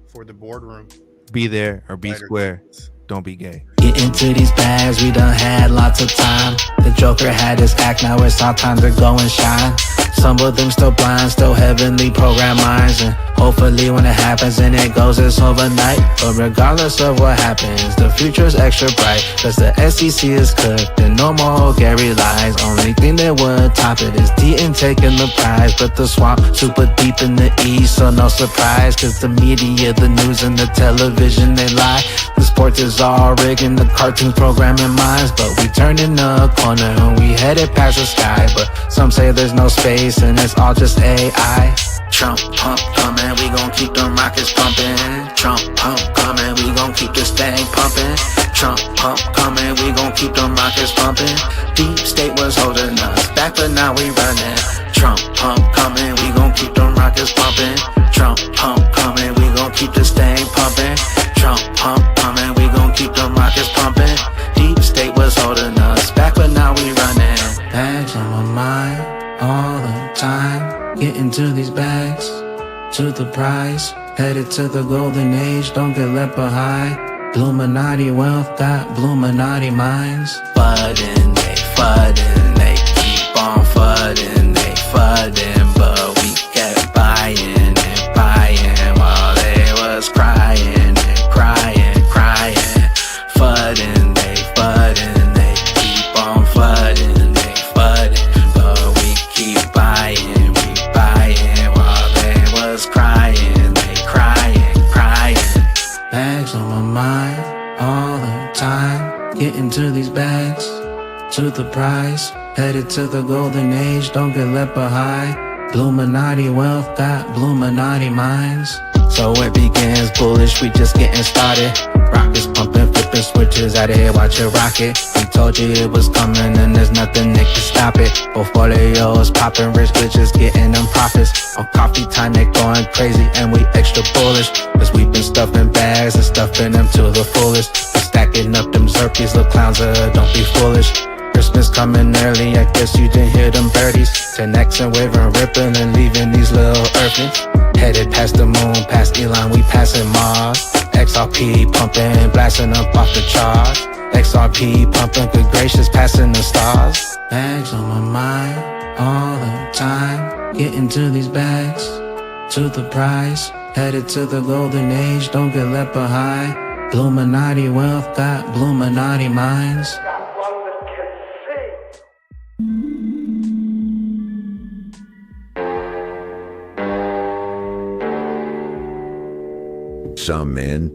for the boardroom. Be there or be Later. square. Don't be gay. Get into these bags, we done had lots of time. The Joker had his act, now it's our time to go and shine. Some of them still blind, still heavenly programmed minds. And hopefully when it happens and it goes, it's overnight. But regardless of what happens, the future's extra bright. Cause the SEC is cooked and no more Gary lies. Only thing that would top it is Deaton taking the prize. But the swamp super deep in the east, so no surprise. Cause the media, the news and the television, they lie. The sports is all rigged and the cartoons programming minds. But we turned in the corner and we headed past the sky. But some say there's no space and it's all just AI. Trump pump coming, we gon' keep them rockets pumping. Trump pump coming, we gon' keep this thing pumping. Trump pump coming, we gon' keep them rockets pumping. Deep state was holding us back, but now we running. Trump pump coming, we gon' keep them rockets pumping. Trump pump coming, we gon' keep this thing pumping. Trump pump coming, we gon' keep them rockets pumping. Deep state was holding us back, but now we running. Bags on my mind all the time. Get into these bags to the prize. Headed to the golden age, don't get left behind. Buliminati wealth got Buliminati minds. Fudding, they keep on fudding, they fudding. But we kept buying and buying while they was crying and crying, crying. Fudding, they keep on flooding, they fudding. But we keep buying, we buying while they was crying, they crying, crying. Bags on my mind all the time. Get into these bags to the prize. Headed to the golden age, don't get left behind. Buliminati wealth got Buliminati minds. So it begins bullish, we just getting started. Rockets pumping, flipping switches out of here, watch it rocket. We told you it was coming and there's nothing that can stop it. Portfolios popping, rich bitches getting them profits. On coffee time they going crazy and we extra bullish. Cause we been stuffing bags and stuffing them to the fullest. We stacking up them Zerpies, little clowns, don't be foolish. Christmas coming early, I guess you didn't hear them birdies. 10X and waving, ripping and leaving these little earthlings. Headed past the moon, past Elon, we passing Mars. XRP pumping, blasting up off the charts. XRP pumping, good gracious, passing the stars. Bags on my mind all the time. Get into these bags to the prize. Headed to the golden age, don't get left behind. Buliminati wealth got Buliminati minds. Some men,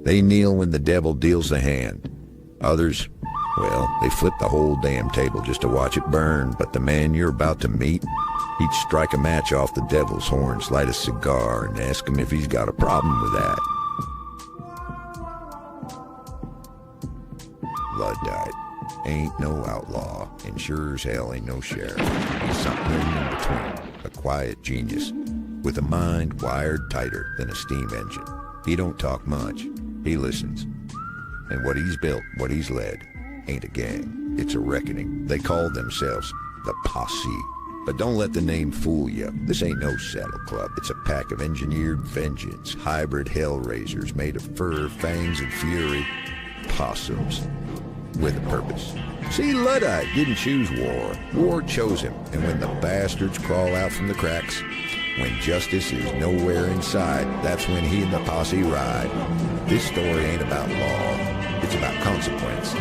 they kneel when the devil deals the hand. Others, well, they flip the whole damn table just to watch it burn. But the man you're about to meet, he'd strike a match off the devil's horns, light a cigar, and ask him if he's got a problem with that. Luddite ain't no outlaw, and sure as hell ain't no sheriff. He's something in between, a quiet genius, with a mind wired tighter than a steam engine. He don't talk much, he listens. And what he's built, what he's led, ain't a gang, it's a reckoning. They call themselves the Posse. But don't let the name fool you. This ain't no saddle club. It's a pack of engineered vengeance, hybrid hellraisers made of fur, fangs, and fury. Possums. With a purpose. See, Luddite didn't choose war. War chose him. And when the bastards crawl out from the cracks, when justice is nowhere in sight, that's when he and the posse ride. This story ain't about law. It's about consequence.